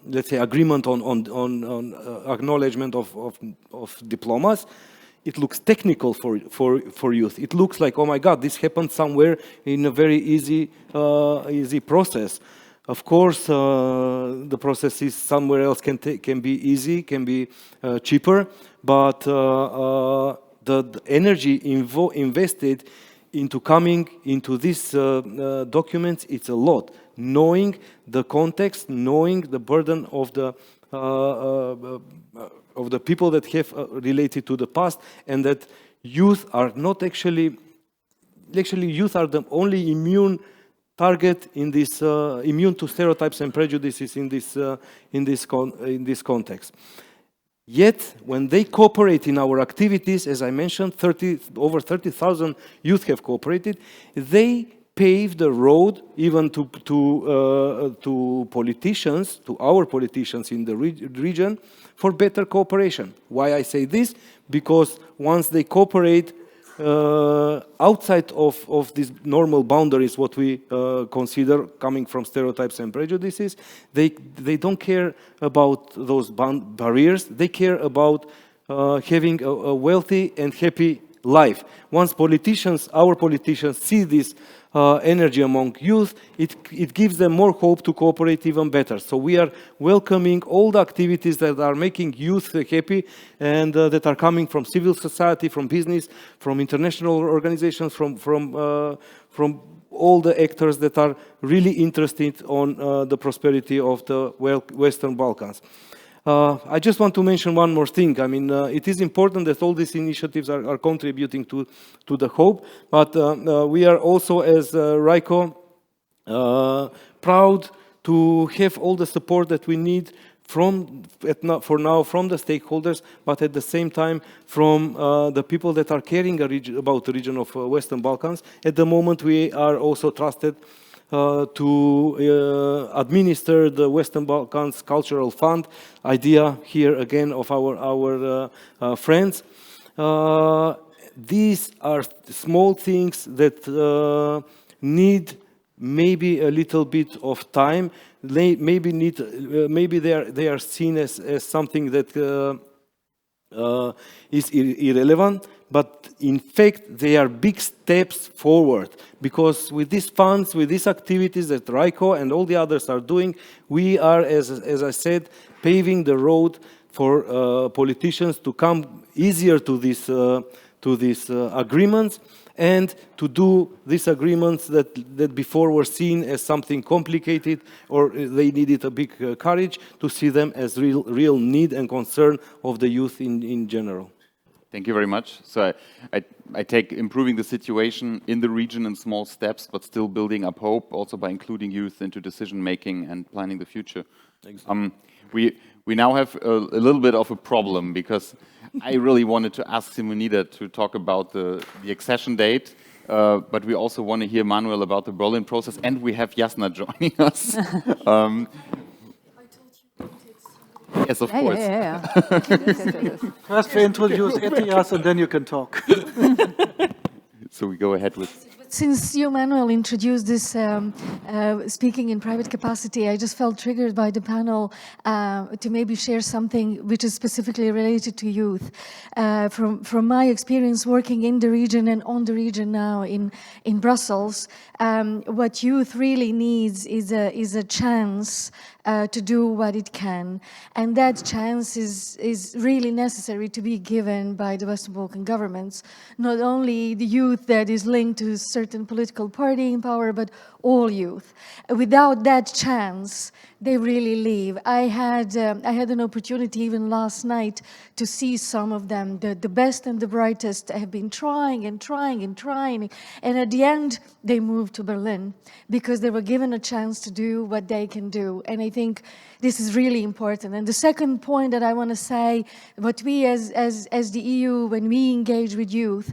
Speaker 5: let's say agreement on acknowledgement of diplomas. It looks technical for youth. It looks like, oh my God, this happened somewhere in a very easy process. Of course, the process is somewhere else can be easy, can be cheaper, but the energy invested into coming into these documents, it's a lot. Knowing the context, knowing the burden of the people that have related to the past, and that youth are not actually youth are the only immune target in this immune to stereotypes and prejudices in this context. Yet, when they cooperate in our activities, as I mentioned, over 30,000 youth have cooperated. They pave the road even to politicians, to our politicians in the region, for better cooperation. Why I say this? Because once they cooperate outside of these normal boundaries, what we consider coming from stereotypes and prejudices, they don't care about those barriers. They care about having a wealthy and happy life. Once our politicians see this energy among youth, it gives them more hope to cooperate even better. So we are welcoming all the activities that are making youth happy and that are coming from civil society, from business, from international organizations, from all the actors that are really interested on the prosperity of the Western Balkans. I just want to mention one more thing. I mean, it is important that all these initiatives are contributing to the hope, but we are also, as RICO, proud to have all the support that we need for now from the stakeholders, but at the same time from the people that are caring about the region of Western Balkans. At the moment, we are also trusted to administer the Western Balkans Cultural Fund, idea here again of our friends. These are small things that need maybe a little bit of time. Maybe they are seen as something that is irrelevant, but in fact they are big steps forward, because with these funds, with these activities that RICO and all the others are doing, we are, as I said, paving the road for politicians to come easier to these agreements, and to do these agreements that before were seen as something complicated, or they needed a big courage, to see them as real need and concern of the youth in general.
Speaker 1: Thank you very much. So I take improving the situation in the region in small steps, but still building up hope, also by including youth into decision making and planning the future. Exactly. We now have a little bit of a problem, because I really wanted to ask Simonida to talk about the accession date, but we also want to hear Manuel about the Berlin process, and we have Jana joining us. Yes, of course.
Speaker 3: Yeah.
Speaker 2: First we introduce Etias and then you can talk.
Speaker 1: So we go ahead with...
Speaker 8: Since you, Manuel, introduced this speaking in private capacity, I just felt triggered by the panel to maybe share something which is specifically related to youth. From my experience working in the region and on the region now in Brussels, what youth really needs is a chance to do what it can. And that chance is really necessary to be given by the Western Balkan governments. Not only the youth that is linked to certain political party in power, but all youth. Without that chance, they really leave. I had an opportunity even last night to see some of them. The best and the brightest have been trying and trying and trying, and at the end, they moved to Berlin because they were given a chance to do what they can do. And I think this is really important. And the second point that I want to say, what we as the EU, when we engage with youth,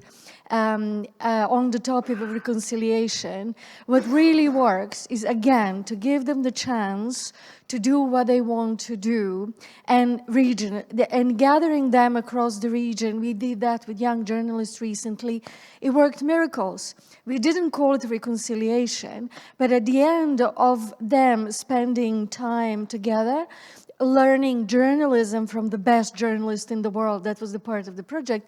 Speaker 8: on the topic of reconciliation, what really works is, again, to give them the chance to do what they want to do, and gathering them across the region. We did that with young journalists recently. It worked miracles. We didn't call it reconciliation, but at the end of them spending time together, learning journalism from the best journalists in the world, that was the part of the project,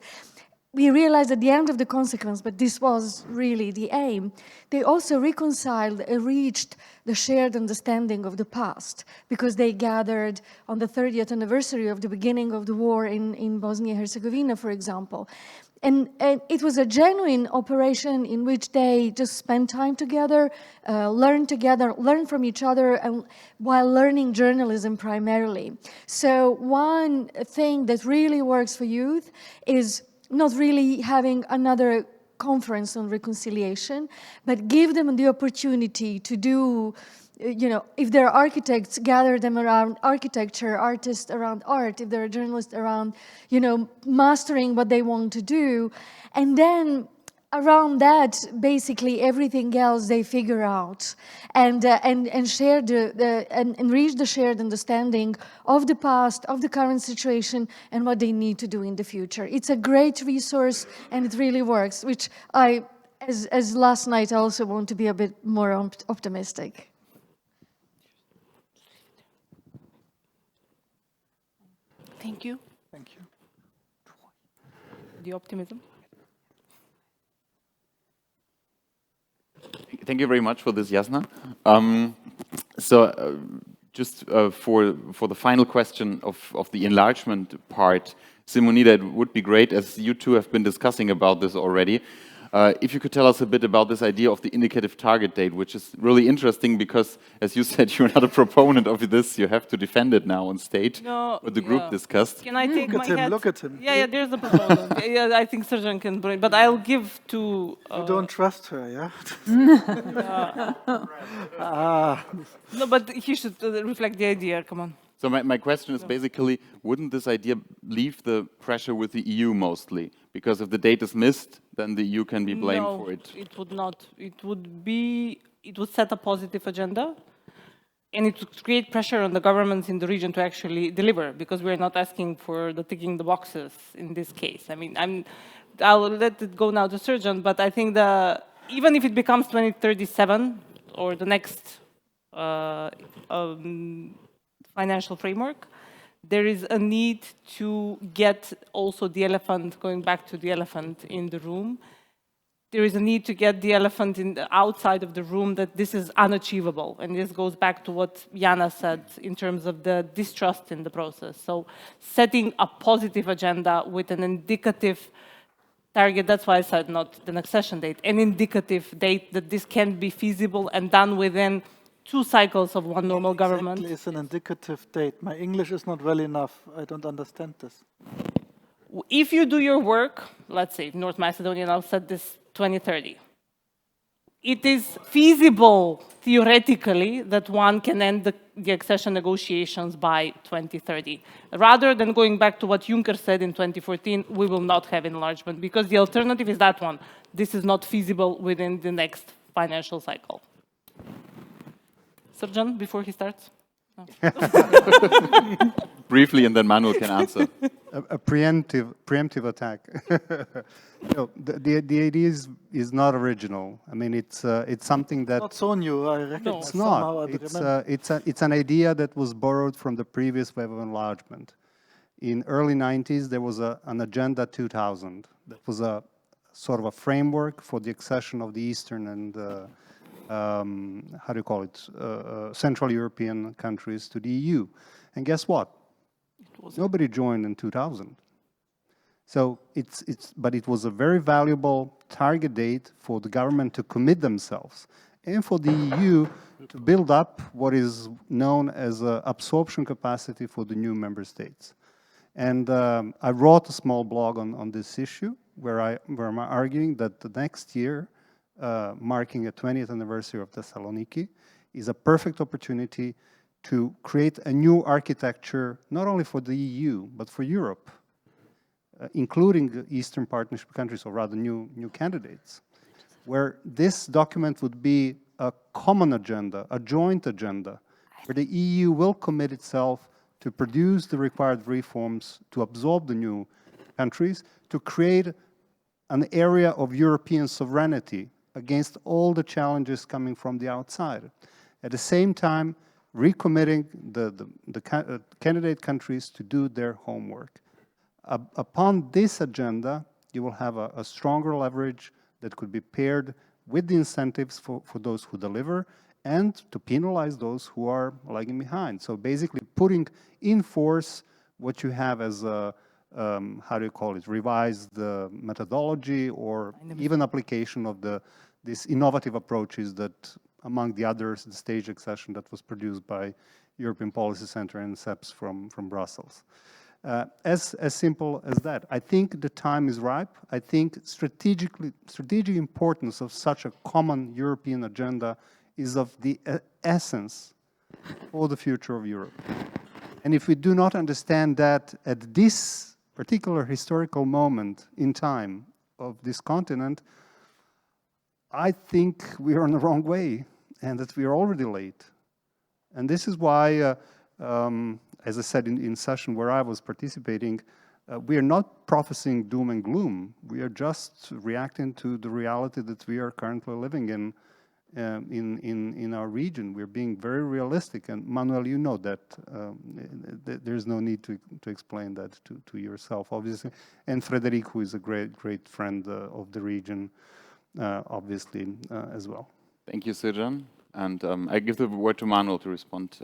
Speaker 8: we realized at the end of the consequence, but this was really the aim, they also reconciled and reached the shared understanding of the past, because they gathered on the 30th anniversary of the beginning of the war in Bosnia-Herzegovina, for example. And it was a genuine operation in which they just spent time together, learn from each other, and while learning journalism primarily. So one thing that really works for youth is not really having another conference on reconciliation, but give them the opportunity to do, if they're architects, gather them around architecture, artists around art, if they're journalists around, mastering what they want to do. And then around that, basically everything else they figure out and share and reach the shared understanding of the past, of the current situation, and what they need to do in the future. It's a great resource, and it really works, which I, as last night, I also want to be a bit more optimistic.
Speaker 4: Thank you.
Speaker 2: Thank you.
Speaker 4: The optimism.
Speaker 1: Thank you very much for this, Jasna. Just for the final question of the enlargement part, Simonida, it would be great, as you two have been discussing about this already, if you could tell us a bit about this idea of the indicative target date, which is really interesting because, as you said, you're not a proponent of this. You have to defend it now on stage.
Speaker 4: No,
Speaker 1: what the group discussed.
Speaker 4: Can I take my hat?
Speaker 2: Look at him.
Speaker 4: Yeah, there's a proponent. Yeah, I think Sarrazin can bring, but I'll give to...
Speaker 2: You don't trust her, yeah?
Speaker 4: No, but he should reflect the idea, come on.
Speaker 1: So my question is basically, wouldn't this idea leave the pressure with the EU mostly? Because if the date is missed, then the EU can be blamed for it.
Speaker 4: No, it would not. It would set a positive agenda, and it would create pressure on the governments in the region to actually deliver, because we're not asking for the ticking the boxes in this case. I mean, I'll let it go now to Sarrazin, but I think even if it becomes 2037 or the next financial framework, there is a need to get also the elephant, going back to the elephant in the room, there is a need to get the elephant outside of the room that this is unachievable. And this goes back to what Jana said in terms of the distrust in the process. So setting a positive agenda with an indicative target, that's why I said not the accession date, an indicative date that this can be feasible and done within 2 cycles of one normal government.
Speaker 2: Exactly, it's an indicative date. My English is not well enough. I don't understand this.
Speaker 4: If you do your work, let's say North Macedonia now said this 2030, it is feasible theoretically that one can end the accession negotiations by 2030. Rather than going back to what Juncker said in 2014, we will not have enlargement, because the alternative is that one. This is not feasible within the next financial cycle. Sarrazin, before he starts? No.
Speaker 1: Briefly, and then Manuel can answer.
Speaker 9: A preemptive attack. The idea is not original. I mean, it's something that...
Speaker 2: Not so new, I reckon.
Speaker 9: No, it's not. It's an idea that was borrowed from the previous wave of enlargement. In early 90s, there was an Agenda 2000. That was a sort of a framework for the accession of the Eastern and how do you call it, Central European countries to the EU. And guess what? Nobody joined in 2000. So but it was a very valuable target date for the government to commit themselves and for the EU to build up what is known as absorption capacity for the new member states. And I wrote a small blog on this issue where I'm arguing that the next year, marking a 20th anniversary of Thessaloniki, is a perfect opportunity to create a new architecture, not only for the EU, but for Europe, including the Eastern Partnership countries, or rather new candidates, where this document would be a common agenda, a joint agenda, where the EU will commit itself to produce the required reforms, to absorb the new countries, to create an area of European sovereignty against all the challenges coming from the outside. At the same time, recommitting the candidate countries to do their homework. Upon this agenda, you will have a stronger leverage that could be paired with the incentives for those who deliver and to penalize those who are lagging behind. So basically putting in force what you have as a, how do you call it, revised methodology or even application of these innovative approaches that, among the others, the stage accession that was produced by European Policy Center and SEPS from Brussels. As simple as that. I think the time is ripe. I think strategic importance of such a common European agenda is of the essence for the future of Europe. And if we do not understand that at this particular historical moment in time of this continent, I think we are on the wrong way and that we are already late. And this is why, as I said in session where I was participating, we are not prophesying doom and gloom. We are just reacting to the reality that we are currently living in our region. We're being very realistic. And Manuel, you know that there's no need to explain that to yourself, obviously. And Frédéric, who is a great friend of the region, obviously, as well.
Speaker 1: Thank you, Sirjan. And I give the word to Manuel to respond.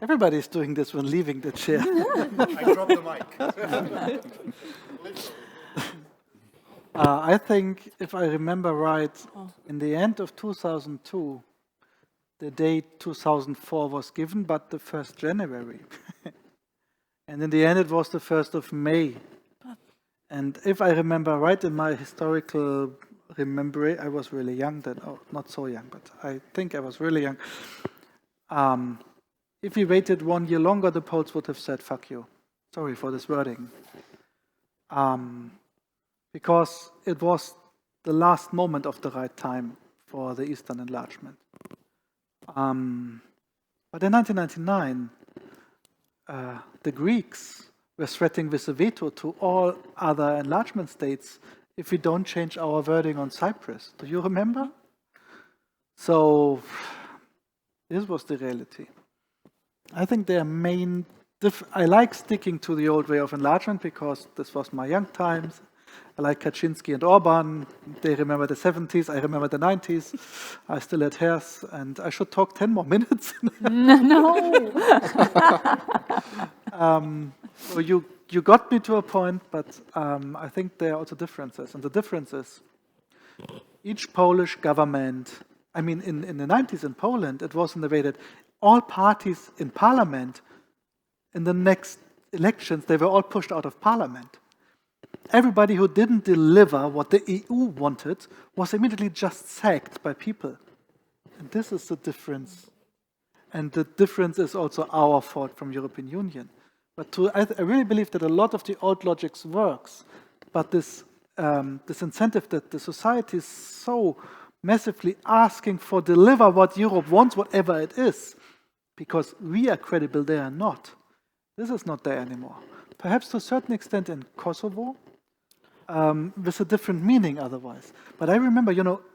Speaker 2: Everybody's doing this when leaving the chair.
Speaker 9: I dropped the mic.
Speaker 2: I think, if I remember right, in the end of 2002, the date 2004 was given, but the 1st January. And in the end, it was the 1st of May. And if I remember right, in my historical remembering, I was really young then. Oh, not so young, but I think I was really young. If we waited 1 year longer, the Poles would have said, fuck you. Sorry for this wording. Because it was the last moment of the right time for the Eastern enlargement. But in 1999, the Greeks were threatening with a veto to all other enlargement states if we don't change our wording on Cyprus. Do you remember? So this was the reality. I think their main... I like sticking to the old way of enlargement because this was my young times. I like Kaczynski and Orban. They remember the 70s. I remember the 90s. I still had hairs, and I should talk 10 more minutes.
Speaker 3: No.
Speaker 2: So you got me to a point, but I think there are also differences. And the difference is each Polish government, I mean, in the 90s in Poland, it was in the way that all parties in parliament, in the next elections, they were all pushed out of parliament. Everybody who didn't deliver what the EU wanted was immediately just sacked by people. And this is the difference. And the difference is also our fault from European Union. But I really believe that a lot of the old logics works, but this incentive that the society is so massively asking for deliver what Europe wants, whatever it is, because we are credible, they are not. This is not there anymore. Perhaps to a certain extent in Kosovo, with a different meaning otherwise. But I remember,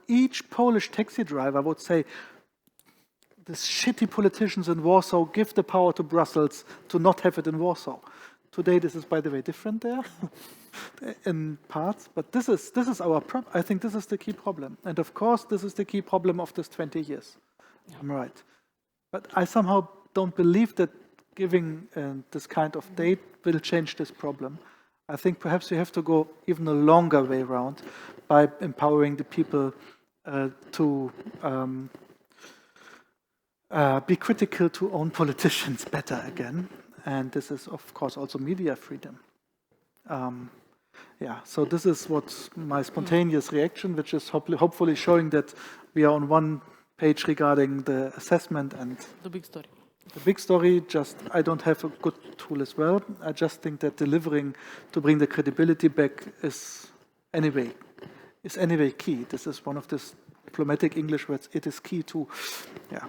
Speaker 2: each Polish taxi driver would say, these shitty politicians in Warsaw give the power to Brussels to not have it in Warsaw. Today, this is, by the way, different there in parts. But this is our problem. I think this is the key problem. And of course, this is the key problem of this 20 years. I'm right. But I somehow don't believe that giving this kind of date will change this problem. I think perhaps we have to go even a longer way around by empowering the people to be critical to own politicians better again. And this is, of course, also media freedom. Yeah, so this is what my spontaneous reaction, which is hopefully showing that we are on one page regarding the assessment and
Speaker 4: the big story.
Speaker 2: The big story, just I don't have a good tool as well. I just think that delivering to bring the credibility back is anyway key. This is one of the diplomatic English words. It is key to, yeah.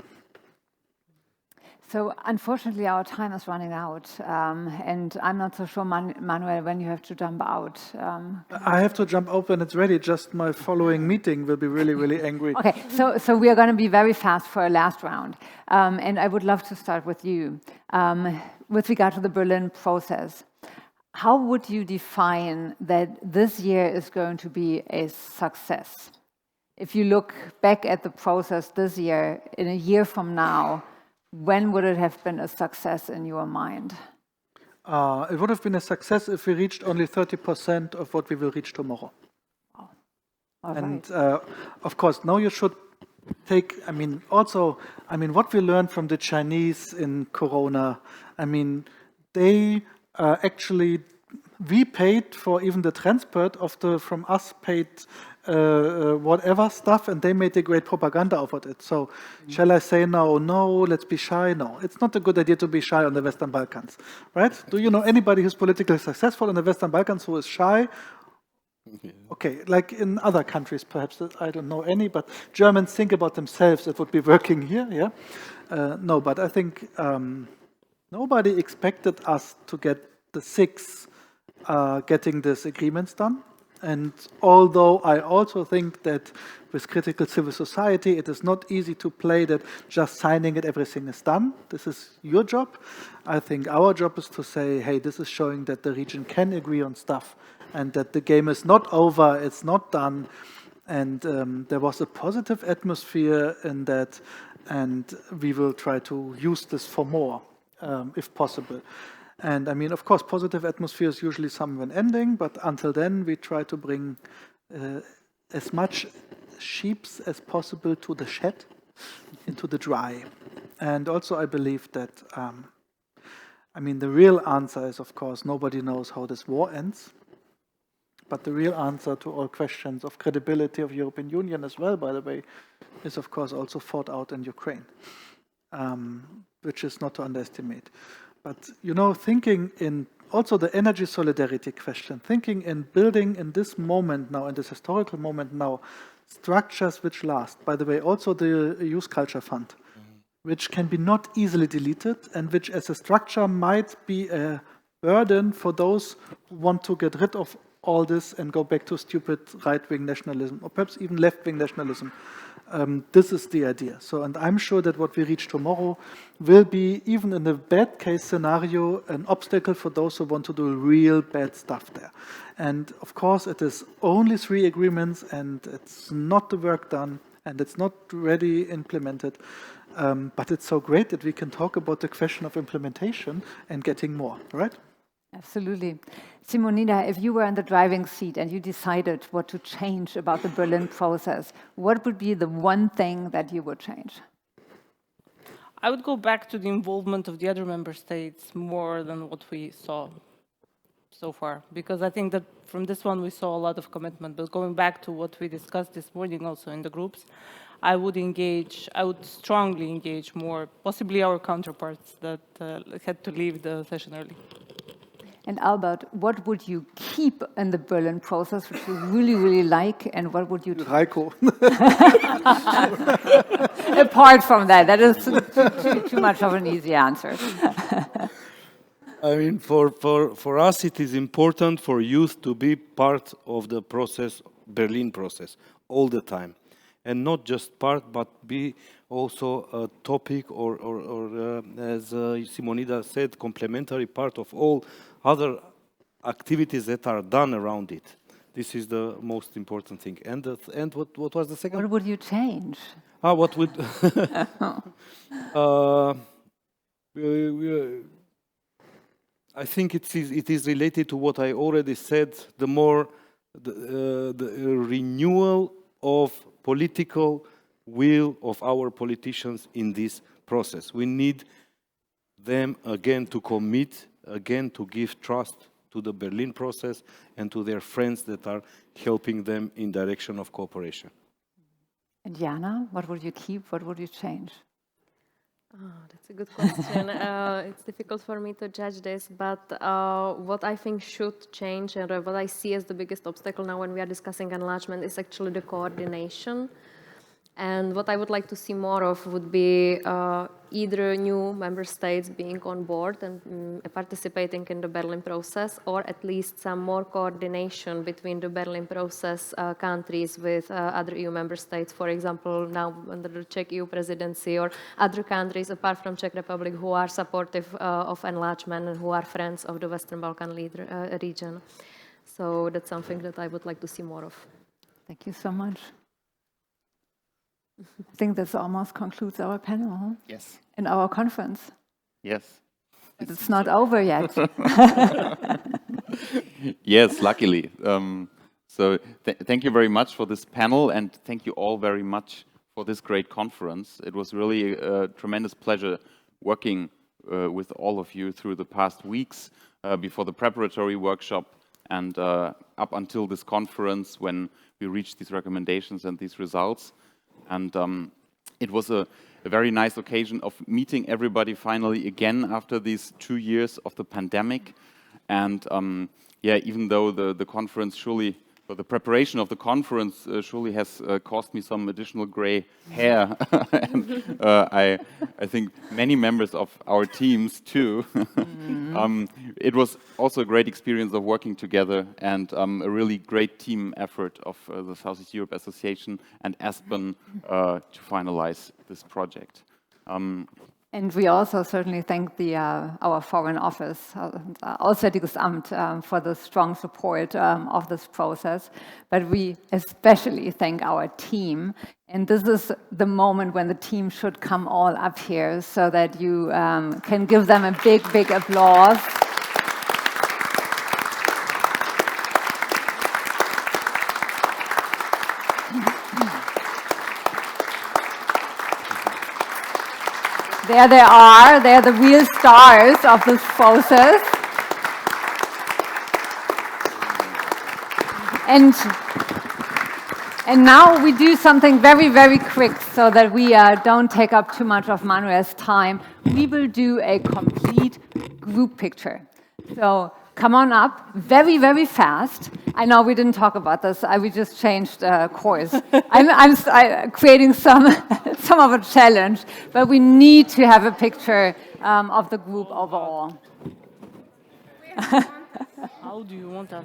Speaker 3: So unfortunately, our time is running out, and I'm not so sure, Manuel, when you have to jump out.
Speaker 2: I have to jump out when it's ready. Just my following meeting will be really, really angry.
Speaker 3: Okay, so we are going to be very fast for a last round, and I would love to start with you. With regard to the Berlin process, how would you define that this year is going to be a success? If you look back at the process this year, in a year from now, when would it have been a success in your mind?
Speaker 2: It would have been a success if we reached only 30% of what we will reach tomorrow.
Speaker 3: Wow.
Speaker 2: And of course, now you should take, what we learned from the Chinese in Corona, they actually, we paid for even the transport of from us paid whatever stuff, and they made a great propaganda of it. So, shall I say now, no, let's be shy? No, it's not a good idea to be shy on the Western Balkans, right? Do you know anybody who's politically successful in the Western Balkans who is shy? Okay, like in other countries, perhaps, I don't know any, but Germans think about themselves, it would be working here, yeah? No, but I think nobody expected us to get the 6 getting these agreements done. And although I also think that with critical civil society, it is not easy to play that just signing it, everything is done. This is your job. I think our job is to say, hey, this is showing that the region can agree on stuff and that the game is not over, it's not done. And there was a positive atmosphere in that, and we will try to use this for more, if possible. And of course, positive atmosphere is usually somewhere ending, but until then, we try to bring as much sheeps as possible to the shed, into the dry. And also, I believe that, the real answer is, of course, nobody knows how this war ends. But the real answer to all questions of credibility of European Union as well, by the way, is, of course, also fought out in Ukraine, which is not to underestimate. But, thinking in also the energy solidarity question, thinking in building in this moment now, in this historical moment now, structures which last. By the way, also the Youth Culture Fund, which can be not easily deleted and which as a structure might be a burden for those who want to get rid of all this and go back to stupid right-wing nationalism or perhaps even left-wing nationalism. This is the idea. So, and I'm sure that what we reach tomorrow will be, even in a bad case scenario, an obstacle for those who want to do real bad stuff there. And of course, it is only 3 agreements and it's not the work done and it's not ready implemented. But it's so great that we can talk about the question of implementation and getting more, right?
Speaker 3: Absolutely. Simonida, if you were in the driving seat and you decided what to change about the Berlin process, what would be the one thing that you would change?
Speaker 4: I would go back to the involvement of the other member states more than what we saw so far, because I think that from this one we saw a lot of commitment. But going back to what we discussed this morning also in the groups, I would strongly engage more, possibly our counterparts that had to leave the session early.
Speaker 3: And Albert, what would you keep in the Berlin process, which you really, really like, and what would you...
Speaker 2: Heiko.
Speaker 3: Apart from that, that is too much of an easy answer.
Speaker 5: For us, it is important for youth to be part of the process, Berlin process, all the time. And not just part, but be also a topic or as Simonida said, complementary part of all other activities that are done around it. This is the most important thing. And what was the second?
Speaker 3: What would you change?
Speaker 5: What would... I think it is related to what I already said, the renewal of political will of our politicians in this process. We need them again to commit, again to give trust to the Berlin process and to their friends that are helping them in direction of cooperation.
Speaker 3: And Jana, what would you keep? What would you change?
Speaker 6: Oh, that's a good question. It's difficult for me to judge this, but what I think should change and what I see as the biggest obstacle now when we are discussing enlargement is actually the coordination. And what I would like to see more of would be either new member states being on board and participating in the Berlin process, or at least some more coordination between the Berlin process countries with other EU member states, for example, now under the Czech EU presidency, or other countries apart from Czech Republic who are supportive of enlargement and who are friends of the Western Balkan region. So that's something that I would like to see more of.
Speaker 3: Thank you so much. I think this almost concludes our panel. Huh?
Speaker 1: Yes.
Speaker 3: And our conference.
Speaker 1: Yes.
Speaker 3: It's not over yet.
Speaker 1: Yes, luckily. So thank you very much for this panel, and thank you all very much for this great conference. It was really a tremendous pleasure working with all of you through the past weeks before the preparatory workshop and up until this conference when we reached these recommendations and these results. And it was a very nice occasion of meeting everybody finally again after these 2 years of the pandemic. And yeah, even though the conference surely, or the preparation of the conference surely has cost me some additional gray hair, and I think many members of our teams too. It was also a great experience of working together, and a really great team effort of the Southeast Europe Association and Aspen to finalize this project.
Speaker 3: And we also certainly thank our Foreign Office, Auswärtiges Amt, for the strong support of this process. But we especially thank our team. And this is the moment when the team should come all up here so that you can give them a big, big applause. There they are. They're the real stars of this process. And now we do something very, very quick so that we don't take up too much of Manuel's time. We will do a complete group picture. So come on up very, very fast. I know we didn't talk about this. We just changed course. I'm creating some of a challenge, but we need to have a picture of the group overall.
Speaker 4: How do you want us?